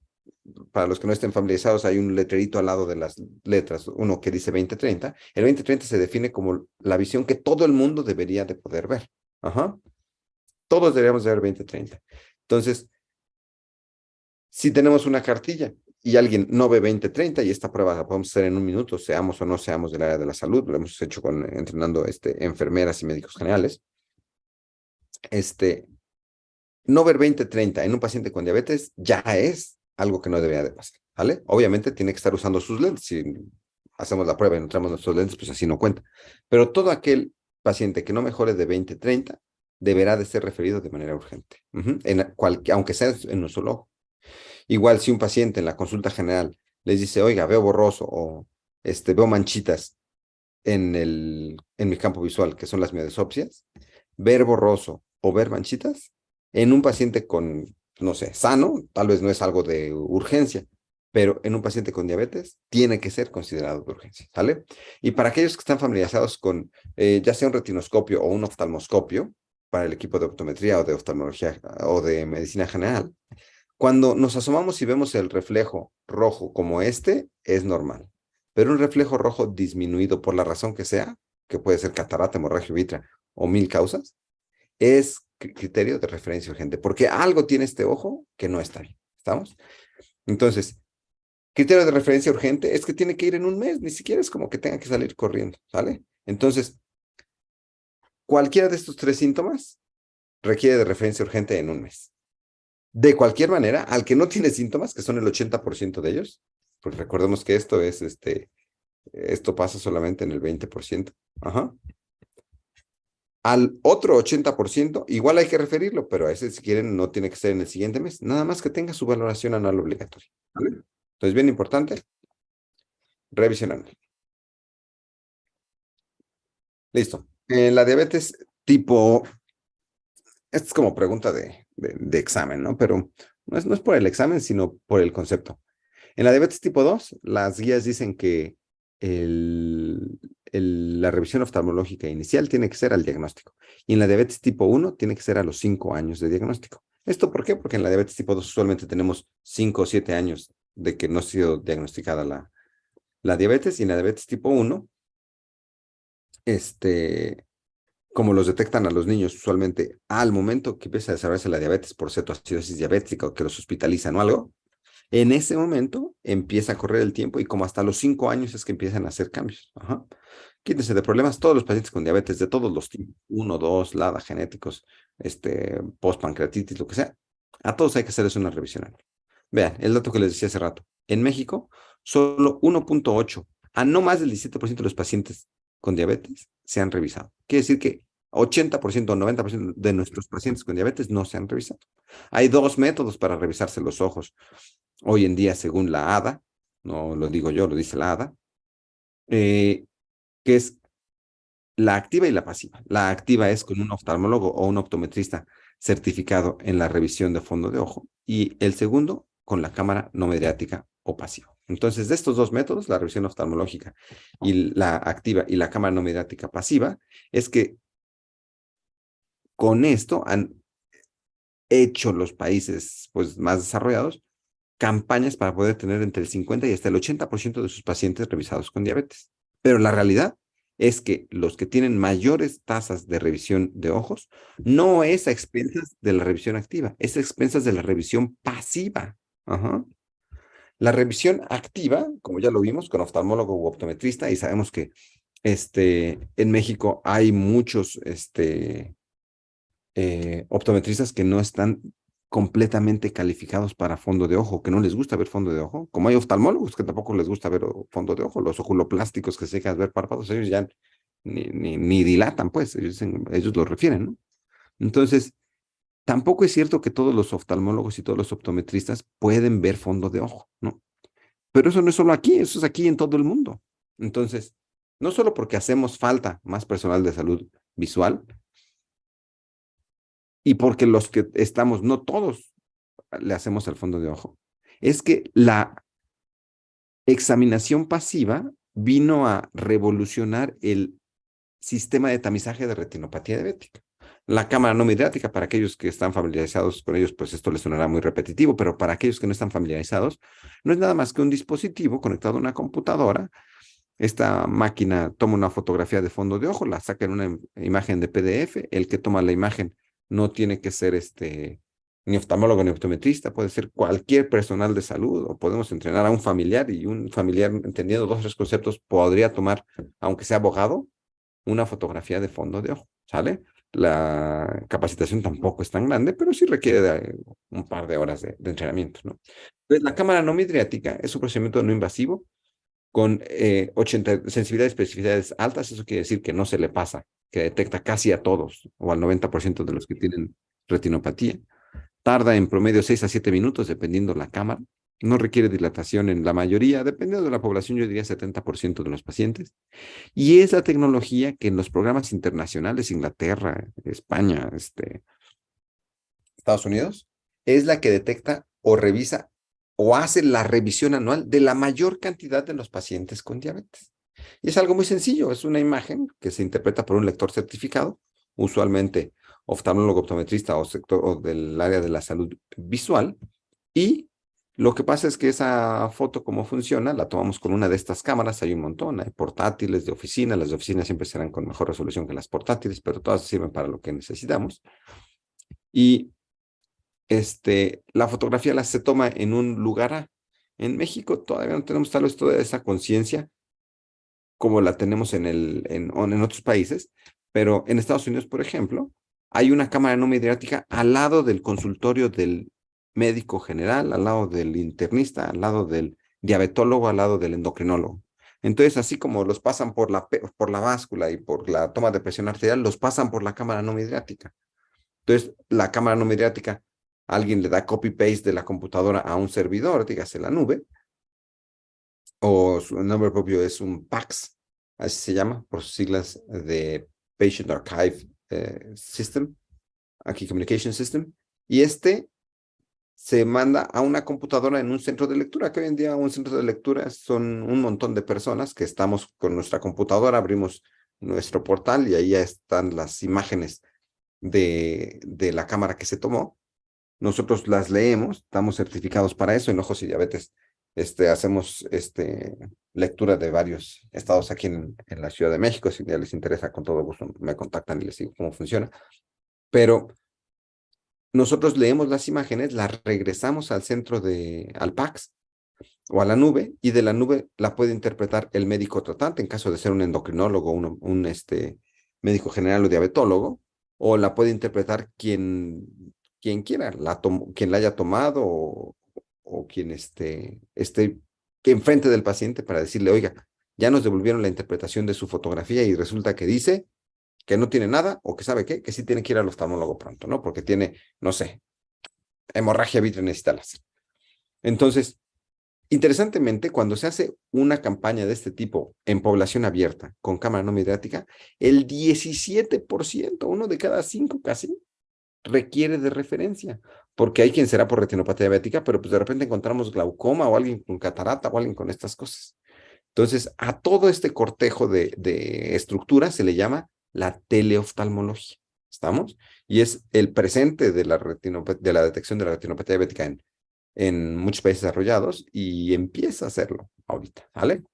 Speaker 3: para los que no estén familiarizados, hay un letrerito al lado de las letras, uno que dice 20/30. El 20/30 se define como la visión que todo el mundo debería de poder ver. Todos deberíamos de ver 20/30. Entonces, si tenemos una cartilla y alguien no ve 20/30, y esta prueba la podemos hacer en un minuto, seamos o no seamos del área de la salud, lo hemos hecho entrenando enfermeras y médicos generales, no ver 20/30 en un paciente con diabetes ya es algo que no debería de pasar, ¿vale? Obviamente tiene que estar usando sus lentes. Si hacemos la prueba y no traemos nuestros lentes, pues así no cuenta. Pero todo aquel paciente que no mejore de 20/30 deberá de ser referido de manera urgente, aunque sea en un solo ojo. Igual si un paciente en la consulta general les dice, oiga, veo borroso o veo manchitas en mi campo visual, que son las miodesopsias, ver borroso o ver manchitas en un paciente con, no sé, sano, tal vez no es algo de urgencia, pero en un paciente con diabetes tiene que ser considerado de urgencia, ¿sale? Y para aquellos que están familiarizados con ya sea un retinoscopio o un oftalmoscopio, para el equipo de optometría o de oftalmología o de medicina general, cuando nos asomamos y vemos el reflejo rojo como es normal. Pero un reflejo rojo disminuido por la razón que sea, que puede ser catarata, hemorragia vítea o 1000 causas, es criterio de referencia urgente, porque algo tiene este ojo que no está bien. ¿Estamos? Entonces, criterio de referencia urgente es que tiene que ir en un mes, ni siquiera es como que tenga que salir corriendo, ¿sale? Entonces, cualquiera de estos 3 síntomas requiere de referencia urgente en un mes. De cualquier manera, al que no tiene síntomas, que son el 80% de ellos, pues recordemos que esto pasa solamente en el 20%. Al otro 80%, igual hay que referirlo, pero a ese, si quieren, no tiene que ser en el siguiente mes, nada más que tenga su valoración anual obligatoria. ¿Vale? Entonces, bien importante, revisión anual. Listo. En la diabetes tipo, esta es como pregunta de examen, ¿no? Pero no es por el examen, sino por el concepto. En la diabetes tipo 2, las guías dicen que la revisión oftalmológica inicial tiene que ser al diagnóstico. Y en la diabetes tipo 1 tiene que ser a los 5 años de diagnóstico. ¿Esto por qué? Porque en la diabetes tipo 2 usualmente tenemos 5 o 7 años de que no ha sido diagnosticada la diabetes. Y en la diabetes tipo 1, como los detectan a los niños usualmente al momento que empieza a desarrollarse la diabetes por cetoacidosis diabética o que los hospitalizan o algo, en ese momento empieza a correr el tiempo y como hasta los 5 años es que empiezan a hacer cambios. Ajá. Quítense de problemas todos los pacientes con diabetes de todos los tipos, 1, 2, LADA, genéticos, postpancreatitis, lo que sea. A todos hay que hacerles una revisión anual. Vean, el dato que les decía hace rato. En México, solo 1.8 a no más del 17% de los pacientes con diabetes se han revisado. Quiere decir que 80% o 90% de nuestros pacientes con diabetes no se han revisado. Hay 2 métodos para revisarse los ojos. Hoy en día, según la ADA, no lo digo yo, lo dice la ADA, que es la activa y la pasiva. La activa es con un oftalmólogo o un optometrista certificado en la revisión de fondo de ojo y el segundo con la cámara no mediática o pasiva. Entonces, de estos 2 métodos, la revisión oftalmológica y la activa y la cámara no mediática pasiva, es que con esto han hecho los países pues, más desarrollados campañas para poder tener entre el 50 y hasta el 80% de sus pacientes revisados con diabetes. Pero la realidad es que los que tienen mayores tasas de revisión de ojos no es a expensas de la revisión activa, es a expensas de la revisión pasiva. Ajá. La revisión activa, como ya lo vimos con oftalmólogo u optometrista, y sabemos que en México hay muchos optometristas que no están completamente calificados para fondo de ojo, que no les gusta ver fondo de ojo, como hay oftalmólogos que tampoco les gusta ver fondo de ojo, los oculoplásticos que se dejan ver párpados, ellos ya ni dilatan, pues, ellos lo refieren, ¿no? Entonces, tampoco es cierto que todos los oftalmólogos y todos los optometristas pueden ver fondo de ojo, ¿no? Pero eso no es solo aquí, eso es aquí en todo el mundo. Entonces, no solo porque hacemos falta más personal de salud visual, y porque los que estamos, no todos le hacemos al fondo de ojo, es que la examinación pasiva vino a revolucionar el sistema de tamizaje de retinopatía diabética. La cámara no mediática, para aquellos que están familiarizados con ellos, pues esto les sonará muy repetitivo, pero para aquellos que no están familiarizados, no es nada más que un dispositivo conectado a una computadora. Esta máquina toma una fotografía de fondo de ojo, la saca en una imagen de PDF. El que toma la imagen no tiene que ser ni oftalmólogo ni optometrista, puede ser cualquier personal de salud o podemos entrenar a un familiar y un familiar, entendiendo 2 o 3 conceptos, podría tomar, aunque sea abogado, una fotografía de fondo de ojo, ¿sale? La capacitación tampoco es tan grande, pero sí requiere de un par de horas de entrenamiento, ¿no? Entonces, la cámara no midriática es un procedimiento no invasivo con 80 sensibilidad y especificidades altas. Eso quiere decir que no se le pasa, que detecta casi a todos o al 90% de los que tienen retinopatía. Tarda en promedio 6 a 7 minutos, dependiendo la cámara. No requiere dilatación en la mayoría, dependiendo de la población, yo diría 70% de los pacientes. Y es la tecnología que en los programas internacionales, Inglaterra, España, Estados Unidos, es la que detecta o revisa o hace la revisión anual de la mayor cantidad de los pacientes con diabetes. Y es algo muy sencillo, es una imagen que se interpreta por un lector certificado, usualmente oftalmólogo, optometrista o sector o del área de la salud visual, y lo que pasa es que esa foto, cómo funciona, la tomamos con una de estas cámaras, hay un montón, hay portátiles de oficina, las de oficina siempre serán con mejor resolución que las portátiles, pero todas sirven para lo que necesitamos. Y la fotografía se toma en un lugar A. En México todavía no tenemos tal vez toda esa conciencia como la tenemos en otros países, pero en Estados Unidos, por ejemplo, hay una cámara no mediática al lado del consultorio del médico general, al lado del internista, al lado del diabetólogo, al lado del endocrinólogo. Entonces, así como los pasan por la báscula y por la toma de presión arterial, los pasan por la cámara no mediática. Entonces, la cámara no mediática, alguien le da copy-paste de la computadora a un servidor, dígase la nube, o su nombre propio es un PACS, así se llama, por sus siglas de Patient Archive System, aquí Communication System, y se manda a una computadora en un centro de lectura, que hoy en día un centro de lectura son un montón de personas que estamos con nuestra computadora, abrimos nuestro portal y ahí ya están las imágenes de la cámara que se tomó. Nosotros las leemos, estamos certificados para eso. En Ojos y Diabetes hacemos lectura de varios estados aquí en la Ciudad de México. Si ya les interesa, con todo gusto me contactan y les digo cómo funciona. Pero nosotros leemos las imágenes, las regresamos al centro al PACS o a la nube, y de la nube la puede interpretar el médico tratante, en caso de ser un endocrinólogo, un médico general o diabetólogo, o la puede interpretar quien quiera, quien la haya tomado o quien esté enfrente del paciente para decirle, oiga, ya nos devolvieron la interpretación de su fotografía y resulta que dice que no tiene nada, o que sabe qué, que sí tiene que ir al oftalmólogo pronto, ¿no? Porque tiene, no sé, hemorragia vitrea, necesita láser. Entonces, interesantemente, cuando se hace una campaña de este tipo en población abierta con cámara no mediática, el 17%, uno de cada 5 casi, requiere de referencia, porque hay quien será por retinopatía diabética, pero pues de repente encontramos glaucoma o alguien con catarata o alguien con estas cosas. Entonces, a todo este cortejo de estructuras se le llama la teleoftalmología. ¿Estamos? Y es el presente de de la detección de la retinopatía diabética en muchos países desarrollados, y empieza a hacerlo ahorita, ¿vale?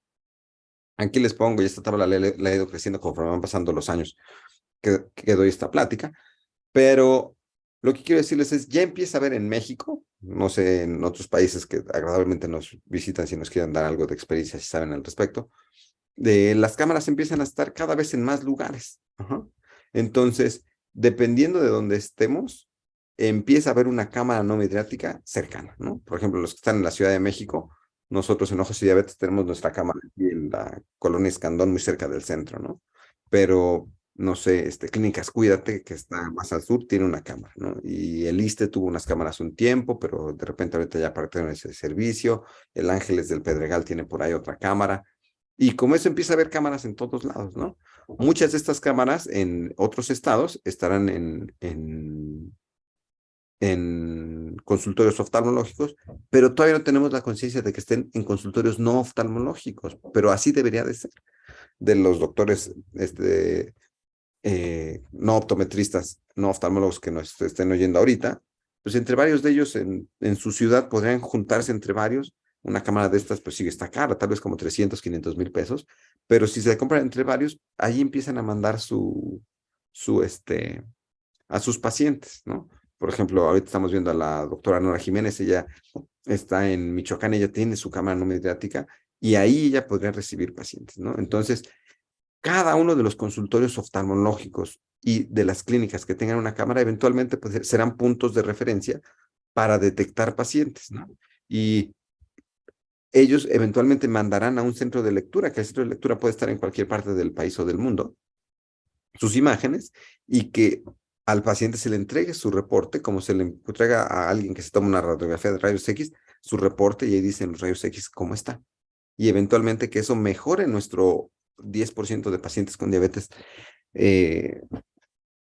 Speaker 3: Aquí les pongo, y esta tabla la he ido creciendo conforme van pasando los años que doy esta plática, pero lo que quiero decirles es, ya empieza a ver en México, no sé, en otros países que agradablemente nos visitan, si nos quieren dar algo de experiencia, si saben al respecto, las cámaras empiezan a estar cada vez en más lugares. Ajá. Entonces, dependiendo de donde estemos, empieza a haber una cámara no mediática cercana, ¿no? Por ejemplo, los que están en la Ciudad de México, nosotros en Ojos y Diabetes tenemos nuestra cámara aquí en la colonia Escandón, muy cerca del centro, ¿no? Pero, no sé, Clínicas Cuídate, que está más al sur, tiene una cámara, ¿no? Y el ISSSTE tuvo unas cámaras un tiempo, pero de repente ahorita ya partieron ese servicio. El Ángeles del Pedregal tiene por ahí otra cámara. Y como eso, empieza a haber cámaras en todos lados, ¿no? Muchas de estas cámaras en otros estados estarán en consultorios oftalmológicos, pero todavía no tenemos la conciencia de que estén en consultorios no oftalmológicos, pero así debería de ser, de los doctores no optometristas, no oftalmólogos que nos estén oyendo ahorita. Pues entre varios de ellos en su ciudad podrían juntarse entre varios. Una cámara de estas pues sí está cara, tal vez como 300, 500 mil pesos, pero si se compran entre varios, ahí empiezan a mandar a sus pacientes, ¿no? Por ejemplo, ahorita estamos viendo a la doctora Nora Jiménez, ella está en Michoacán, ella tiene su cámara no mediática, y ahí ella podría recibir pacientes, ¿no? Entonces, cada uno de los consultorios oftalmológicos y de las clínicas que tengan una cámara, eventualmente pues, serán puntos de referencia para detectar pacientes, ¿no? Y ellos eventualmente mandarán a un centro de lectura, que el centro de lectura puede estar en cualquier parte del país o del mundo, sus imágenes, y que al paciente se le entregue su reporte, como se le entrega a alguien que se toma una radiografía de rayos X, su reporte, y ahí dicen los rayos X cómo está. Y eventualmente que eso mejore nuestro 10% de pacientes con diabetes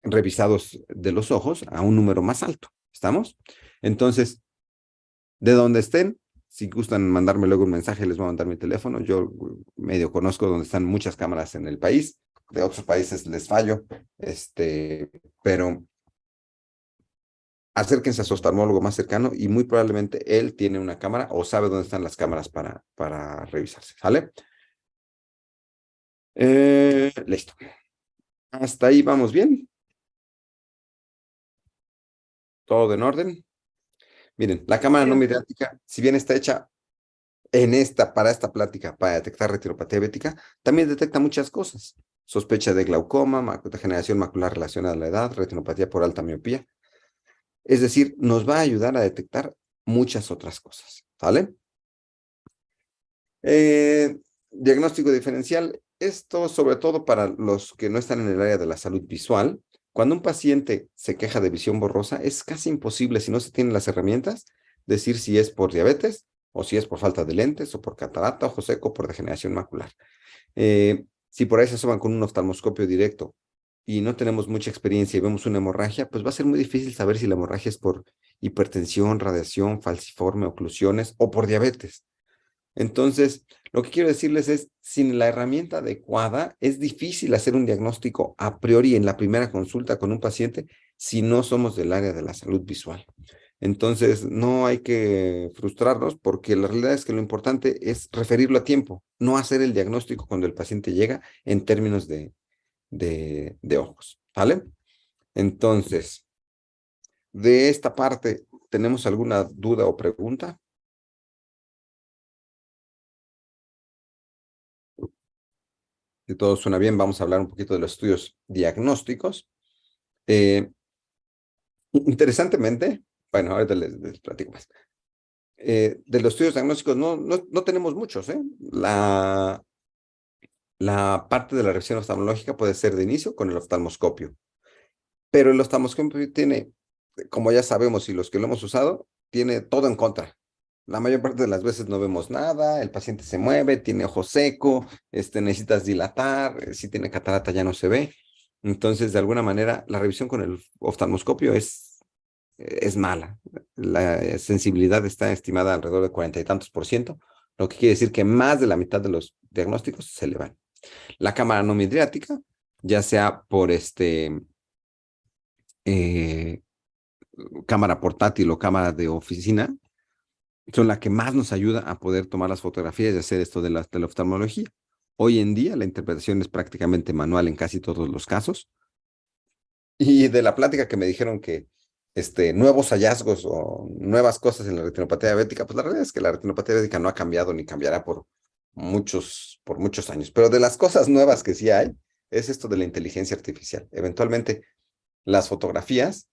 Speaker 3: revisados de los ojos a un número más alto. ¿Estamos? Entonces, de donde estén, si gustan mandarme luego un mensaje, les voy a mandar mi teléfono. Yo medio conozco donde están muchas cámaras en el país. De otros países les fallo, pero acérquense a su oftalmólogo más cercano y muy probablemente él tiene una cámara o sabe dónde están las cámaras para revisarse. ¿Sale? Listo. Hasta ahí vamos bien. Todo en orden. Miren, la cámara no mediática, si bien está hecha para esta plática, para detectar retinopatía diabética, también detecta muchas cosas. Sospecha de glaucoma, degeneración macular relacionada a la edad, retinopatía por alta miopía. Es decir, nos va a ayudar a detectar muchas otras cosas. ¿Vale? Diagnóstico diferencial. Esto sobre todo para los que no están en el área de la salud visual. Cuando un paciente se queja de visión borrosa, es casi imposible, si no se tienen las herramientas, decir si es por diabetes o si es por falta de lentes o por catarata, ojo seco, por degeneración macular. Si por ahí se asoman con un oftalmoscopio directo y no tenemos mucha experiencia y vemos una hemorragia, pues va a ser muy difícil saber si la hemorragia es por hipertensión, radiación, falciforme, oclusiones o por diabetes. Entonces, lo que quiero decirles es, sin la herramienta adecuada, es difícil hacer un diagnóstico a priori en la primera consulta con un paciente si no somos del área de la salud visual. Entonces, no hay que frustrarnos porque la realidad es que lo importante es referirlo a tiempo, no hacer el diagnóstico cuando el paciente llega en términos de ojos, ¿vale? Entonces, de esta parte, ¿tenemos alguna duda o pregunta? Si todo suena bien, vamos a hablar un poquito de los estudios diagnósticos. Eh, Interesantemente, bueno, ahorita les platico más. De los estudios diagnósticos no tenemos muchos, ¿eh? La parte de la revisión oftalmológica puede ser de inicio con el oftalmoscopio, pero el oftalmoscopio tiene, como ya sabemos y los que lo hemos usado, tiene todo en contra. La mayor parte de las veces no vemos nada, el paciente se mueve, tiene ojo seco, necesitas dilatar, si tiene catarata ya no se ve. Entonces, de alguna manera, la revisión con el oftalmoscopio es mala. La sensibilidad está estimada alrededor de 40 y tantos por ciento, lo que quiere decir que más de la mitad de los diagnósticos se le van. La cámara no midriática, ya sea por eh, cámara portátil o cámara de oficina, son la que más nos ayuda a poder tomar las fotografías y hacer esto de la oftalmología. Hoy en día la interpretación es prácticamente manual en casi todos los casos. Y de la plática que me dijeron que nuevos hallazgos o nuevas cosas en la retinopatía diabética, pues la realidad es que la retinopatía diabética no ha cambiado ni cambiará por muchos años. Pero de las cosas nuevas que sí hay, es esto de la inteligencia artificial. Eventualmente, las fotografías,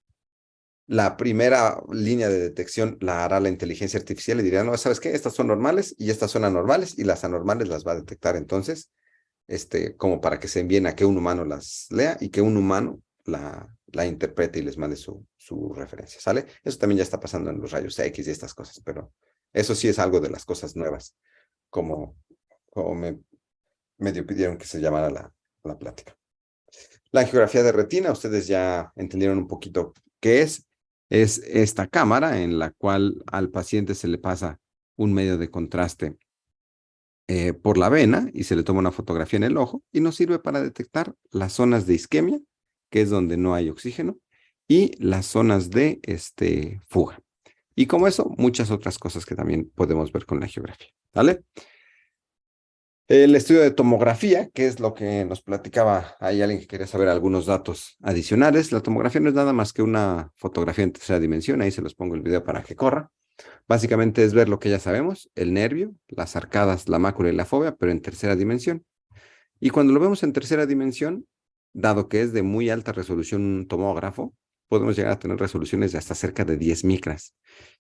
Speaker 3: la primera línea de detección la hará la inteligencia artificial y dirá, no, ¿sabes qué? Estas son normales y estas son anormales y las anormales las va a detectar entonces, como para que se envíen a que un humano las lea y que un humano la interprete y les mande su referencia, ¿sale? Eso también ya está pasando en los rayos X y estas cosas, pero eso sí es algo de las cosas nuevas, como me medio pidieron que se llamara la plática. La angiografía de retina, ustedes ya entendieron un poquito qué es. Es esta cámara en la cual al paciente se le pasa un medio de contraste por la vena y se le toma una fotografía en el ojo y nos sirve para detectar las zonas de isquemia, que es donde no hay oxígeno, y las zonas de fuga. Y como eso, muchas otras cosas que también podemos ver con la angiografía. ¿Vale? El estudio de tomografía, que es lo que nos platicaba, hay alguien que quería saber algunos datos adicionales. La tomografía no es nada más que una fotografía en tercera dimensión, ahí se los pongo el video para que corra. Básicamente es ver lo que ya sabemos, el nervio, las arcadas, la mácula y la fóvea, pero en tercera dimensión. Y cuando lo vemos en tercera dimensión, dado que es de muy alta resolución un tomógrafo, podemos llegar a tener resoluciones de hasta cerca de 10 micras.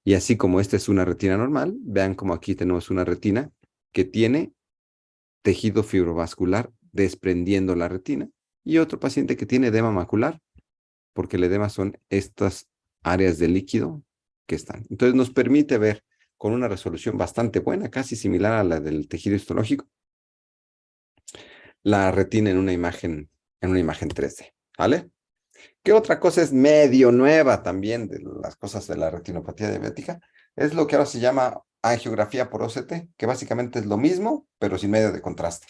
Speaker 3: Y así como esta es una retina normal, vean como aquí tenemos una retina que tiene tejido fibrovascular desprendiendo la retina y otro paciente que tiene edema macular, porque el edema son estas áreas de líquido que están. Entonces nos permite ver con una resolución bastante buena, casi similar a la del tejido histológico, la retina en una imagen 3D, ¿vale? ¿Qué otra cosa es medio nueva también de las cosas de la retinopatía diabética? Es lo que ahora se llama angiografía por OCT, que básicamente es lo mismo, pero sin medio de contraste.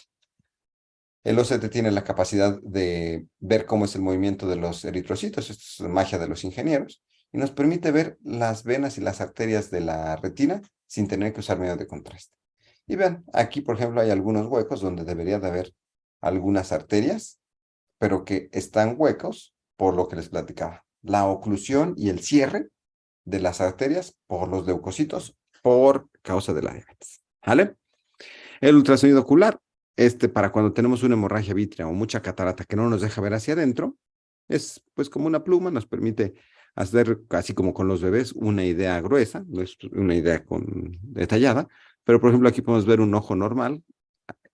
Speaker 3: El OCT tiene la capacidad de ver cómo es el movimiento de los eritrocitos, esto es magia de los ingenieros, y nos permite ver las venas y las arterias de la retina sin tener que usar medio de contraste. Y vean, aquí por ejemplo hay algunos huecos donde debería de haber algunas arterias, pero que están huecos por lo que les platicaba. La oclusión y el cierre de las arterias por los leucocitos por causa de la diabetes. ¿Vale? El ultrasonido ocular, para cuando tenemos una hemorragia vítrea o mucha catarata que no nos deja ver hacia adentro, es pues como una pluma, nos permite hacer, así como con los bebés, una idea gruesa, no es una idea detallada, pero por ejemplo aquí podemos ver un ojo normal.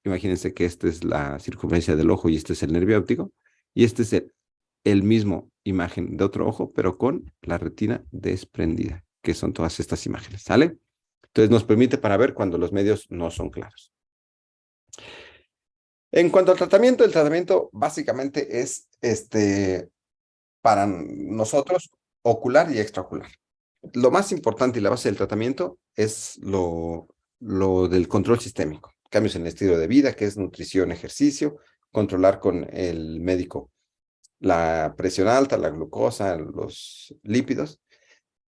Speaker 3: Imagínense que esta es la circunferencia del ojo y este es el nervio óptico, y este es el mismo imagen de otro ojo, pero con la retina desprendida, que son todas estas imágenes, ¿sale? Entonces nos permite para ver cuando los medios no son claros. En cuanto al tratamiento, el tratamiento básicamente es para nosotros ocular y extraocular. Lo más importante y la base del tratamiento es lo del control sistémico. Cambios en el estilo de vida, que es nutrición, ejercicio, controlar con el médico la presión alta, la glucosa, los lípidos.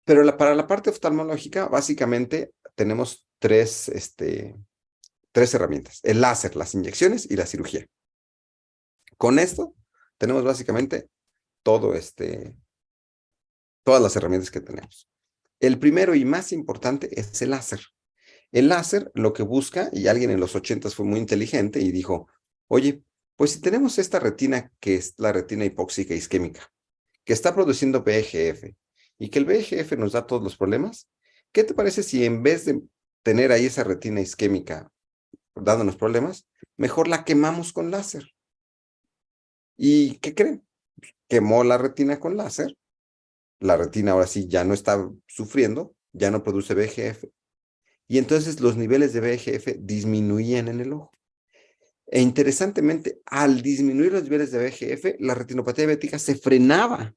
Speaker 3: Pero para la parte oftalmológica, básicamente tenemos tres herramientas: el láser, las inyecciones y la cirugía. Con esto tenemos básicamente todo todas las herramientas que tenemos. El primero y más importante es el láser. El láser lo que busca, y alguien en los 80 fue muy inteligente y dijo, oye, pues si tenemos esta retina que es la retina hipóxica isquémica, que está produciendo VEGF y que el VEGF nos da todos los problemas, ¿qué te parece si en vez de tener ahí esa retina isquémica dándonos problemas, mejor la quemamos con láser? ¿Y qué creen? Quemó la retina con láser. La retina ahora sí ya no está sufriendo, ya no produce VEGF. Y entonces los niveles de VEGF disminuían en el ojo. E interesantemente, al disminuir los niveles de VEGF, la retinopatía diabética se frenaba.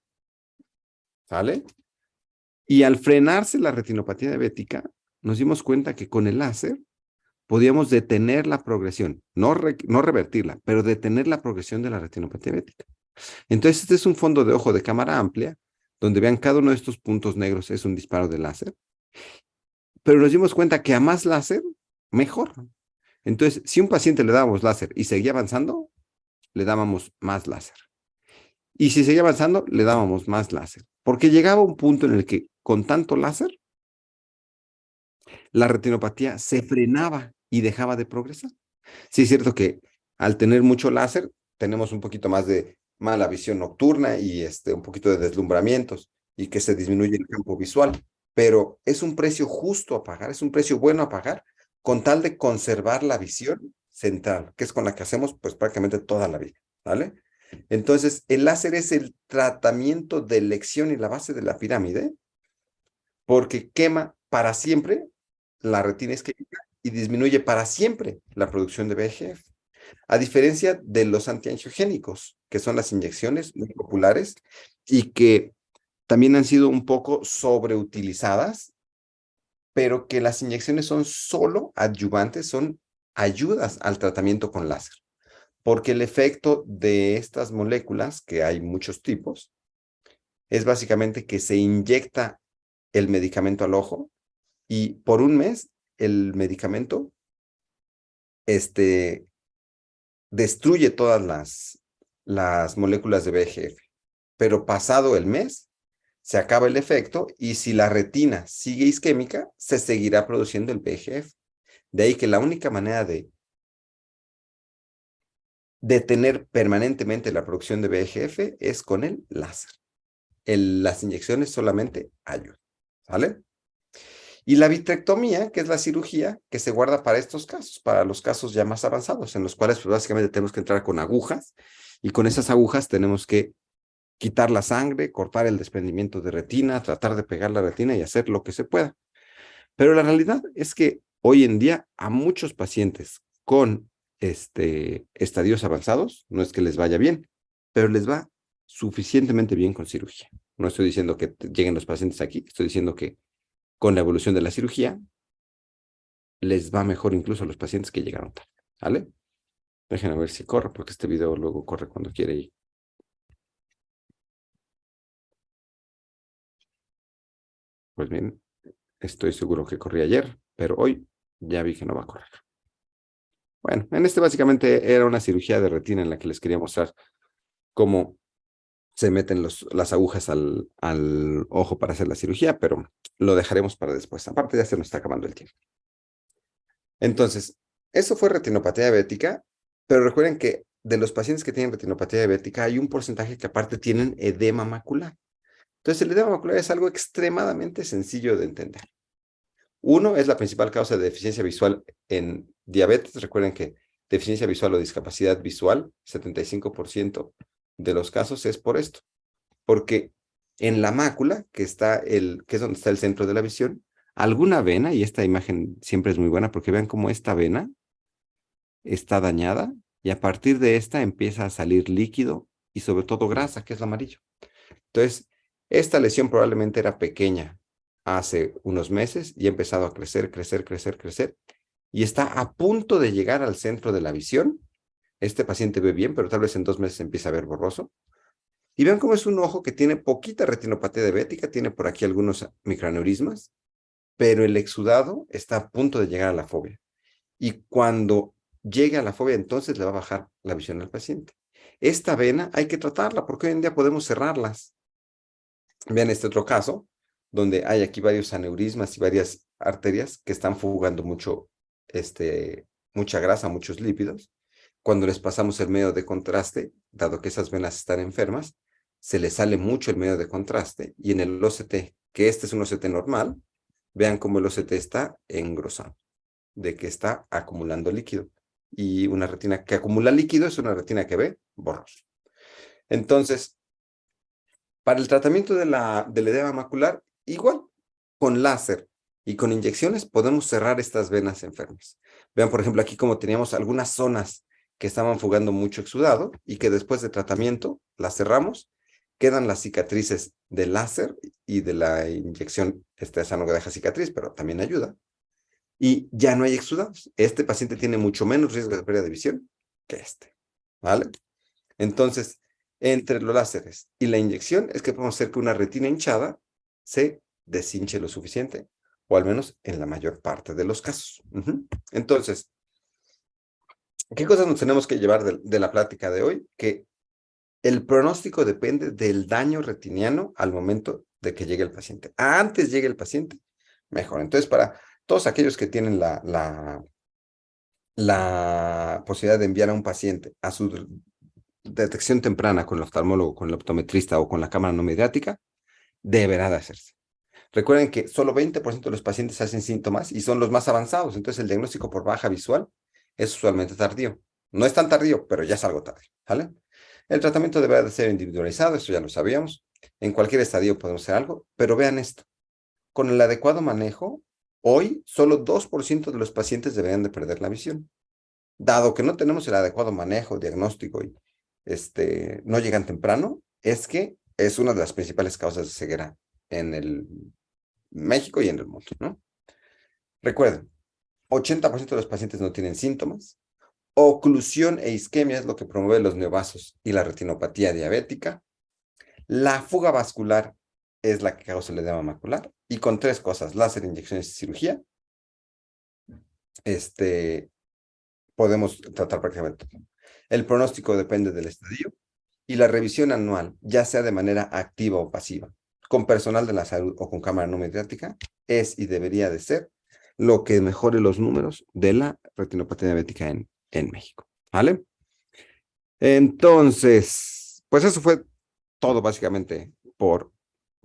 Speaker 3: ¿Sale? Y al frenarse la retinopatía diabética, nos dimos cuenta que con el láser podíamos detener la progresión, no revertirla, pero detener la progresión de la retinopatía diabética. Entonces, este es un fondo de ojo de cámara amplia, donde vean cada uno de estos puntos negros es un disparo de láser. Pero nos dimos cuenta que a más láser, mejor. Entonces, si a un paciente le dábamos láser y seguía avanzando, le dábamos más láser. Y si seguía avanzando, le dábamos más láser. Porque llegaba un punto en el que con tanto láser, la retinopatía se frenaba y dejaba de progresar. Sí, es cierto que al tener mucho láser, tenemos un poquito más de mala visión nocturna y un poquito de deslumbramientos y que se disminuye el campo visual. Pero es un precio justo a pagar, es un precio bueno a pagar con tal de conservar la visión central, que es con la que hacemos pues prácticamente toda la vida, ¿vale? Entonces, el láser es el tratamiento de elección y la base de la pirámide porque quema para siempre la retina isquémica y disminuye para siempre la producción de VEGF. A diferencia de los antiangiogénicos, que son las inyecciones muy populares y que también han sido un poco sobreutilizadas, pero que las inyecciones son solo adyuvantes, son ayudas al tratamiento con láser, porque el efecto de estas moléculas, que hay muchos tipos, es básicamente que se inyecta el medicamento al ojo y por un mes el medicamento destruye todas las moléculas de VEGF, pero pasado el mes se acaba el efecto y si la retina sigue isquémica, se seguirá produciendo el VEGF. De ahí que la única manera de detener permanentemente la producción de VEGF es con el láser. Las inyecciones solamente ayudan, ¿vale? Y la vitrectomía, que es la cirugía que se guarda para estos casos, para los casos ya más avanzados, en los cuales pues, básicamente tenemos que entrar con agujas y con esas agujas tenemos que quitar la sangre, cortar el desprendimiento de retina, tratar de pegar la retina y hacer lo que se pueda. Pero la realidad es que hoy en día a muchos pacientes con estadios avanzados, no es que les vaya bien, pero les va suficientemente bien con cirugía. No estoy diciendo que lleguen los pacientes aquí, estoy diciendo que con la evolución de la cirugía les va mejor incluso a los pacientes que llegaron tarde, ¿vale? Déjenme ver si corre, porque este video luego corre cuando quiere ir. Pues bien, estoy seguro que corrí ayer, pero hoy ya vi que no va a correr. Bueno, en básicamente era una cirugía de retina en la que les quería mostrar cómo se meten las agujas al ojo para hacer la cirugía, pero lo dejaremos para después. Aparte ya se nos está acabando el tiempo. Entonces, eso fue retinopatía diabética, pero recuerden que de los pacientes que tienen retinopatía diabética hay un porcentaje que aparte tienen edema macular. Entonces, el edema macular es algo extremadamente sencillo de entender. Uno, es la principal causa de deficiencia visual en diabetes. Recuerden que deficiencia visual o discapacidad visual, 75% de los casos es por esto. Porque en la mácula, que es donde está el centro de la visión, alguna vena, y esta imagen siempre es muy buena porque vean cómo esta vena está dañada y a partir de esta empieza a salir líquido y sobre todo grasa, que es lo amarillo. Entonces, esta lesión probablemente era pequeña hace unos meses y ha empezado a crecer, crecer, crecer, crecer y está a punto de llegar al centro de la visión. Este paciente ve bien, pero tal vez en 2 meses empieza a ver borroso. Y vean cómo es un ojo que tiene poquita retinopatía diabética, tiene por aquí algunos microaneurismas, pero el exudado está a punto de llegar a la fobia. Y cuando llegue a la fobia, entonces le va a bajar la visión al paciente. Esta vena hay que tratarla porque hoy en día podemos cerrarlas. Vean este otro caso, donde hay aquí varios aneurismas y varias arterias que están fugando mucha grasa, muchos lípidos. Cuando les pasamos el medio de contraste, dado que esas venas están enfermas, se les sale mucho el medio de contraste y en el OCT, que este es un OCT normal, vean cómo el OCT está engrosado, de que está acumulando líquido. Y una retina que acumula líquido es una retina que ve borroso. Entonces, para el tratamiento del edema macular, igual, con láser y con inyecciones podemos cerrar estas venas enfermas. Vean, por ejemplo, aquí como teníamos algunas zonas que estaban fugando mucho exudado y que después de tratamiento las cerramos, quedan las cicatrices del láser y de la inyección. Esa no deja cicatriz, pero también ayuda. Y ya no hay exudados. Este paciente tiene mucho menos riesgo de pérdida de visión que este, ¿vale? Entonces, entre los láseres y la inyección es que podemos hacer que una retina hinchada se deshinche lo suficiente, o al menos en la mayor parte de los casos. Entonces, ¿qué cosas nos tenemos que llevar de la plática de hoy? Que el pronóstico depende del daño retiniano al momento de que llegue el paciente. Antes llegue el paciente, mejor. Entonces, para todos aquellos que tienen la posibilidad de enviar a un paciente a su detección temprana con el oftalmólogo, con el optometrista o con la cámara no mediática, deberá de hacerse. Recuerden que solo 20% de los pacientes hacen síntomas y son los más avanzados, entonces el diagnóstico por baja visual es usualmente tardío. No es tan tardío, pero ya es algo tarde, ¿vale? El tratamiento deberá de ser individualizado, esto ya lo sabíamos. En cualquier estadio podemos hacer algo, pero vean esto. Con el adecuado manejo, hoy solo 2% de los pacientes deberían de perder la visión. Dado que no tenemos el adecuado manejo, diagnóstico y no llegan temprano, es que es una de las principales causas de ceguera en el México y en el mundo, ¿no? Recuerden, 80% de los pacientes no tienen síntomas. Oclusión e isquemia es lo que promueve los neovasos y la retinopatía diabética. La fuga vascular es la que causa el edema macular. Y con tres cosas, láser, inyecciones y cirugía, podemos tratar prácticamente todo. El pronóstico depende del estadio y la revisión anual, ya sea de manera activa o pasiva, con personal de la salud o con cámara no mediática, es y debería de ser lo que mejore los números de la retinopatía diabética en México. ¿Vale? Entonces, pues eso fue todo básicamente por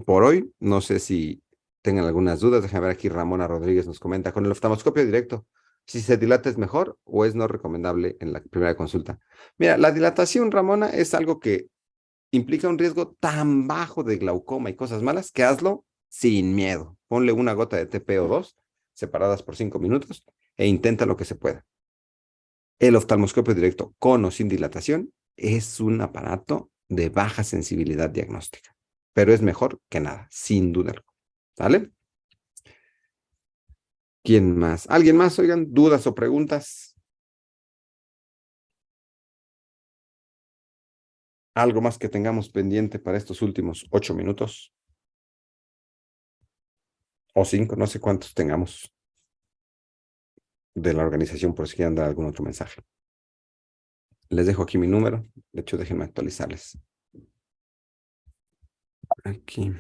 Speaker 3: hoy. No sé si tengan algunas dudas. Déjenme ver aquí. Ramona Rodríguez nos comenta, con el oftalmoscopio directo, si se dilata es mejor o es no recomendable en la primera consulta. Mira, la dilatación, Ramona, es algo que implica un riesgo tan bajo de glaucoma y cosas malas que hazlo sin miedo. Ponle una gota de TPO2 separadas por 5 minutos e intenta lo que se pueda. El oftalmoscopio directo con o sin dilatación es un aparato de baja sensibilidad diagnóstica, pero es mejor que nada, sin duda alguna. ¿Vale? ¿Quién más? ¿Alguien más? Oigan, dudas o preguntas. ¿Algo más que tengamos pendiente para estos últimos 8 minutos? O 5, no sé cuántos tengamos de la organización por si quieren dar algún otro mensaje. Les dejo aquí mi número. De hecho, déjenme actualizarles. Aquí.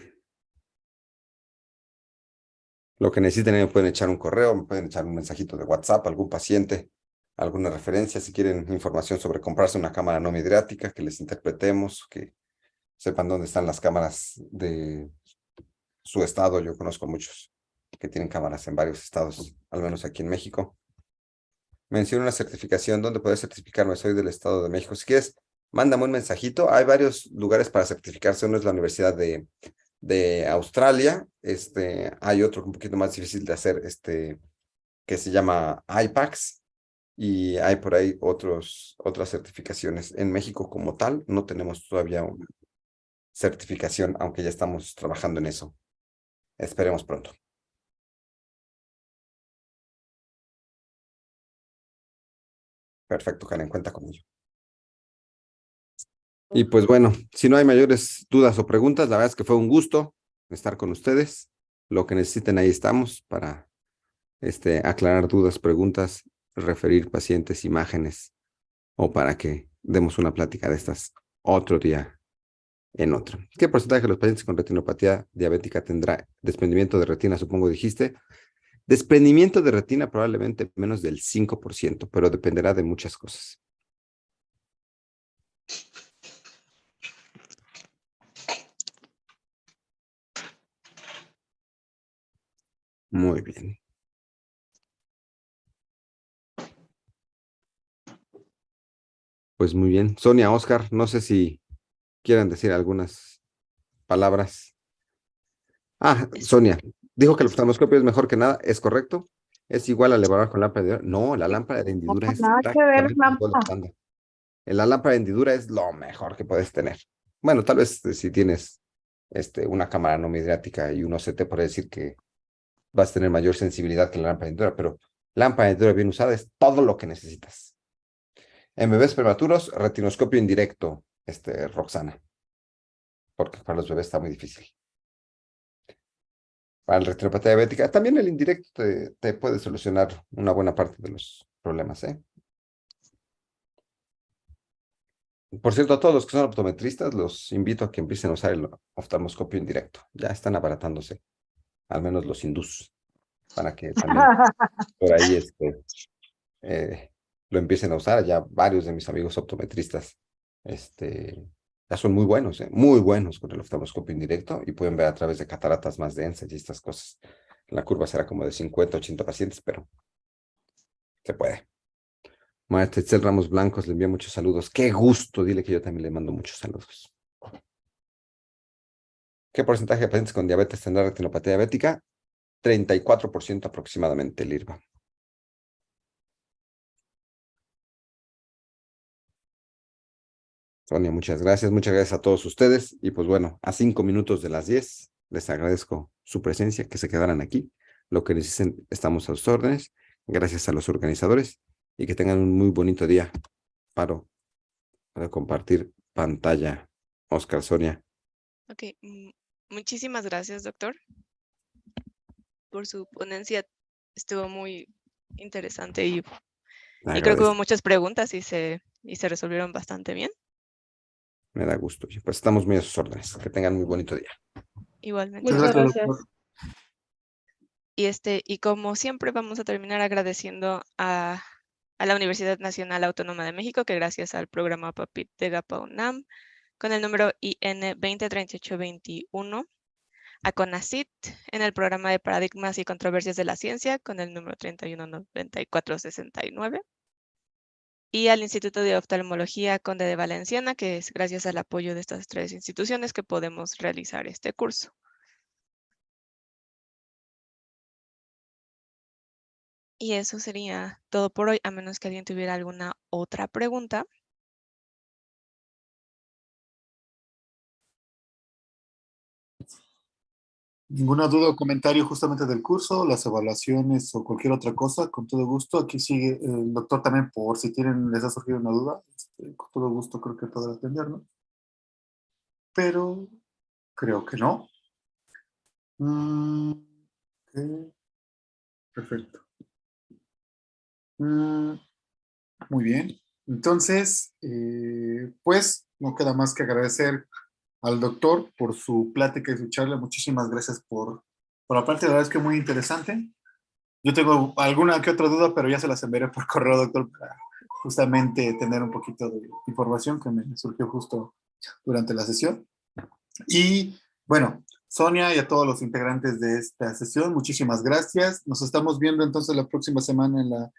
Speaker 3: Lo que necesiten, me pueden echar un correo, me pueden echar un mensajito de WhatsApp, algún paciente, alguna referencia, si quieren información sobre comprarse una cámara no midriática, que les interpretemos, que sepan dónde están las cámaras de su estado. Yo conozco muchos que tienen cámaras en varios estados, al menos aquí en México. Menciona una certificación. ¿Dónde puedes certificarme? Soy del Estado de México. Si quieres, mándame un mensajito. Hay varios lugares para certificarse. Uno es la Universidad de Australia. Hay otro un poquito más difícil de hacer, que se llama IPAX. Y hay por ahí otras certificaciones. En México como tal, no tenemos todavía una certificación, aunque ya estamos trabajando en eso. Esperemos pronto. Perfecto, Karen, cuenta con ello. Y pues bueno, si no hay mayores dudas o preguntas, la verdad es que fue un gusto estar con ustedes. Lo que necesiten, ahí estamos para aclarar dudas, preguntas, referir pacientes, imágenes o para que demos una plática de estas otro día en otro. ¿Qué porcentaje de los pacientes con retinopatía diabética tendrá desprendimiento de retina, supongo dijiste? Desprendimiento de retina probablemente menos del 5%, pero dependerá de muchas cosas. Muy bien. Pues muy bien. Sonia, Oscar, no sé si quieran decir algunas palabras. Ah,
Speaker 4: Es-
Speaker 3: Sonia, dijo que el oftalmoscopio es mejor que nada, ¿es correcto? ¿Es igual al elevar con lámpara de hendidura? No, la lámpara de
Speaker 2: No,
Speaker 3: hendidura es
Speaker 2: nada que ver,
Speaker 3: prácticamente el gold
Speaker 2: Lampa.
Speaker 3: estándar. La lámpara de hendidura es lo mejor que puedes tener. Bueno, tal vez si tienes una cámara no midriática y un OCT, puede decir que vas a tener mayor sensibilidad que la lámpara de hendidura, pero lámpara de hendidura bien usada es todo lo que necesitas. En bebés prematuros, retinoscopio indirecto, Roxana, porque para los bebés está muy difícil. Para la retinopatía diabética, también el indirecto te puede solucionar una buena parte de los problemas, ¿eh? Por cierto, a todos los que son optometristas, los invito a que empiecen a usar el oftalmoscopio indirecto. Ya están abaratándose, al menos los hindús, para que también por ahí eh, lo empiecen a usar. Ya varios de mis amigos optometristas ya son muy buenos con el oftalmoscopio indirecto y pueden ver a través de cataratas más densas y estas cosas. La curva será como de 50, 80 pacientes, pero se puede. Maestra Itzel Ramos Blancos le envía muchos saludos. Qué gusto, dile que yo también le mando muchos saludos. ¿Qué porcentaje de pacientes con diabetes tendrá retinopatía diabética? 34% aproximadamente, Lirva. Sonia, muchas gracias. Muchas gracias a todos ustedes. Y pues bueno, a 5 minutos de las 10, les agradezco su presencia, que se quedaran aquí. Lo que necesiten, estamos a sus órdenes. Gracias a los organizadores y que tengan un muy bonito día. Para compartir pantalla. Oscar, Sonia.
Speaker 4: Ok, muchísimas gracias, doctor, por su ponencia. Estuvo muy interesante y
Speaker 3: Le
Speaker 4: creo que hubo
Speaker 3: agradezco.
Speaker 4: muchas preguntas y se resolvieron bastante bien.
Speaker 3: Me da gusto. Y pues estamos muy a sus órdenes. Que tengan muy bonito día.
Speaker 4: Igualmente,
Speaker 1: Muchas
Speaker 2: Muchas
Speaker 4: doctor.
Speaker 1: gracias,
Speaker 2: gracias.
Speaker 1: doctor.
Speaker 4: Y como siempre vamos a terminar agradeciendo a la Universidad Nacional Autónoma de México, que gracias al programa PAPIT de GAPA UNAM, con el número IN 203821, a CONACYT en el programa de Paradigmas y Controversias de la Ciencia, con el número 319469, y al Instituto de Oftalmología Conde de Valenciana, que es gracias al apoyo de estas tres instituciones que podemos realizar este curso. Y eso sería todo por hoy, a menos que alguien tuviera alguna otra pregunta.
Speaker 1: Ninguna duda o comentario justamente del curso, las evaluaciones o cualquier otra cosa, con todo gusto. Aquí sigue el doctor también por si tienen, les ha surgido una duda. Con todo gusto creo que podrá atendernos. Pero creo que no. Ok, perfecto. Mm, muy bien. Entonces, pues no queda más que agradecer al doctor por su plática y su charla. Muchísimas gracias por la parte, la verdad es que muy interesante. Yo tengo alguna que otra duda, pero ya se las enviaré por correo, doctor, para justamente tener un poquito de información que me surgió justo durante la sesión. Y bueno, Sonia y a todos los integrantes de esta sesión, muchísimas gracias. Nos estamos viendo entonces la próxima semana en la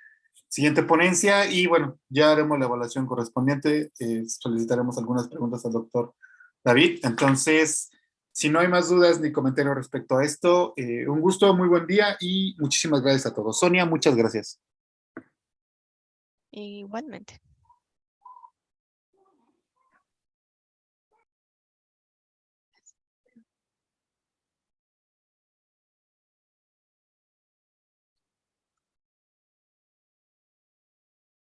Speaker 1: siguiente ponencia y bueno, ya haremos la evaluación correspondiente. Solicitaremos algunas preguntas al doctor David. Entonces, si no hay más dudas ni comentarios respecto a esto, un gusto, muy buen día y muchísimas gracias a todos. Sonia, muchas gracias.
Speaker 4: Igualmente.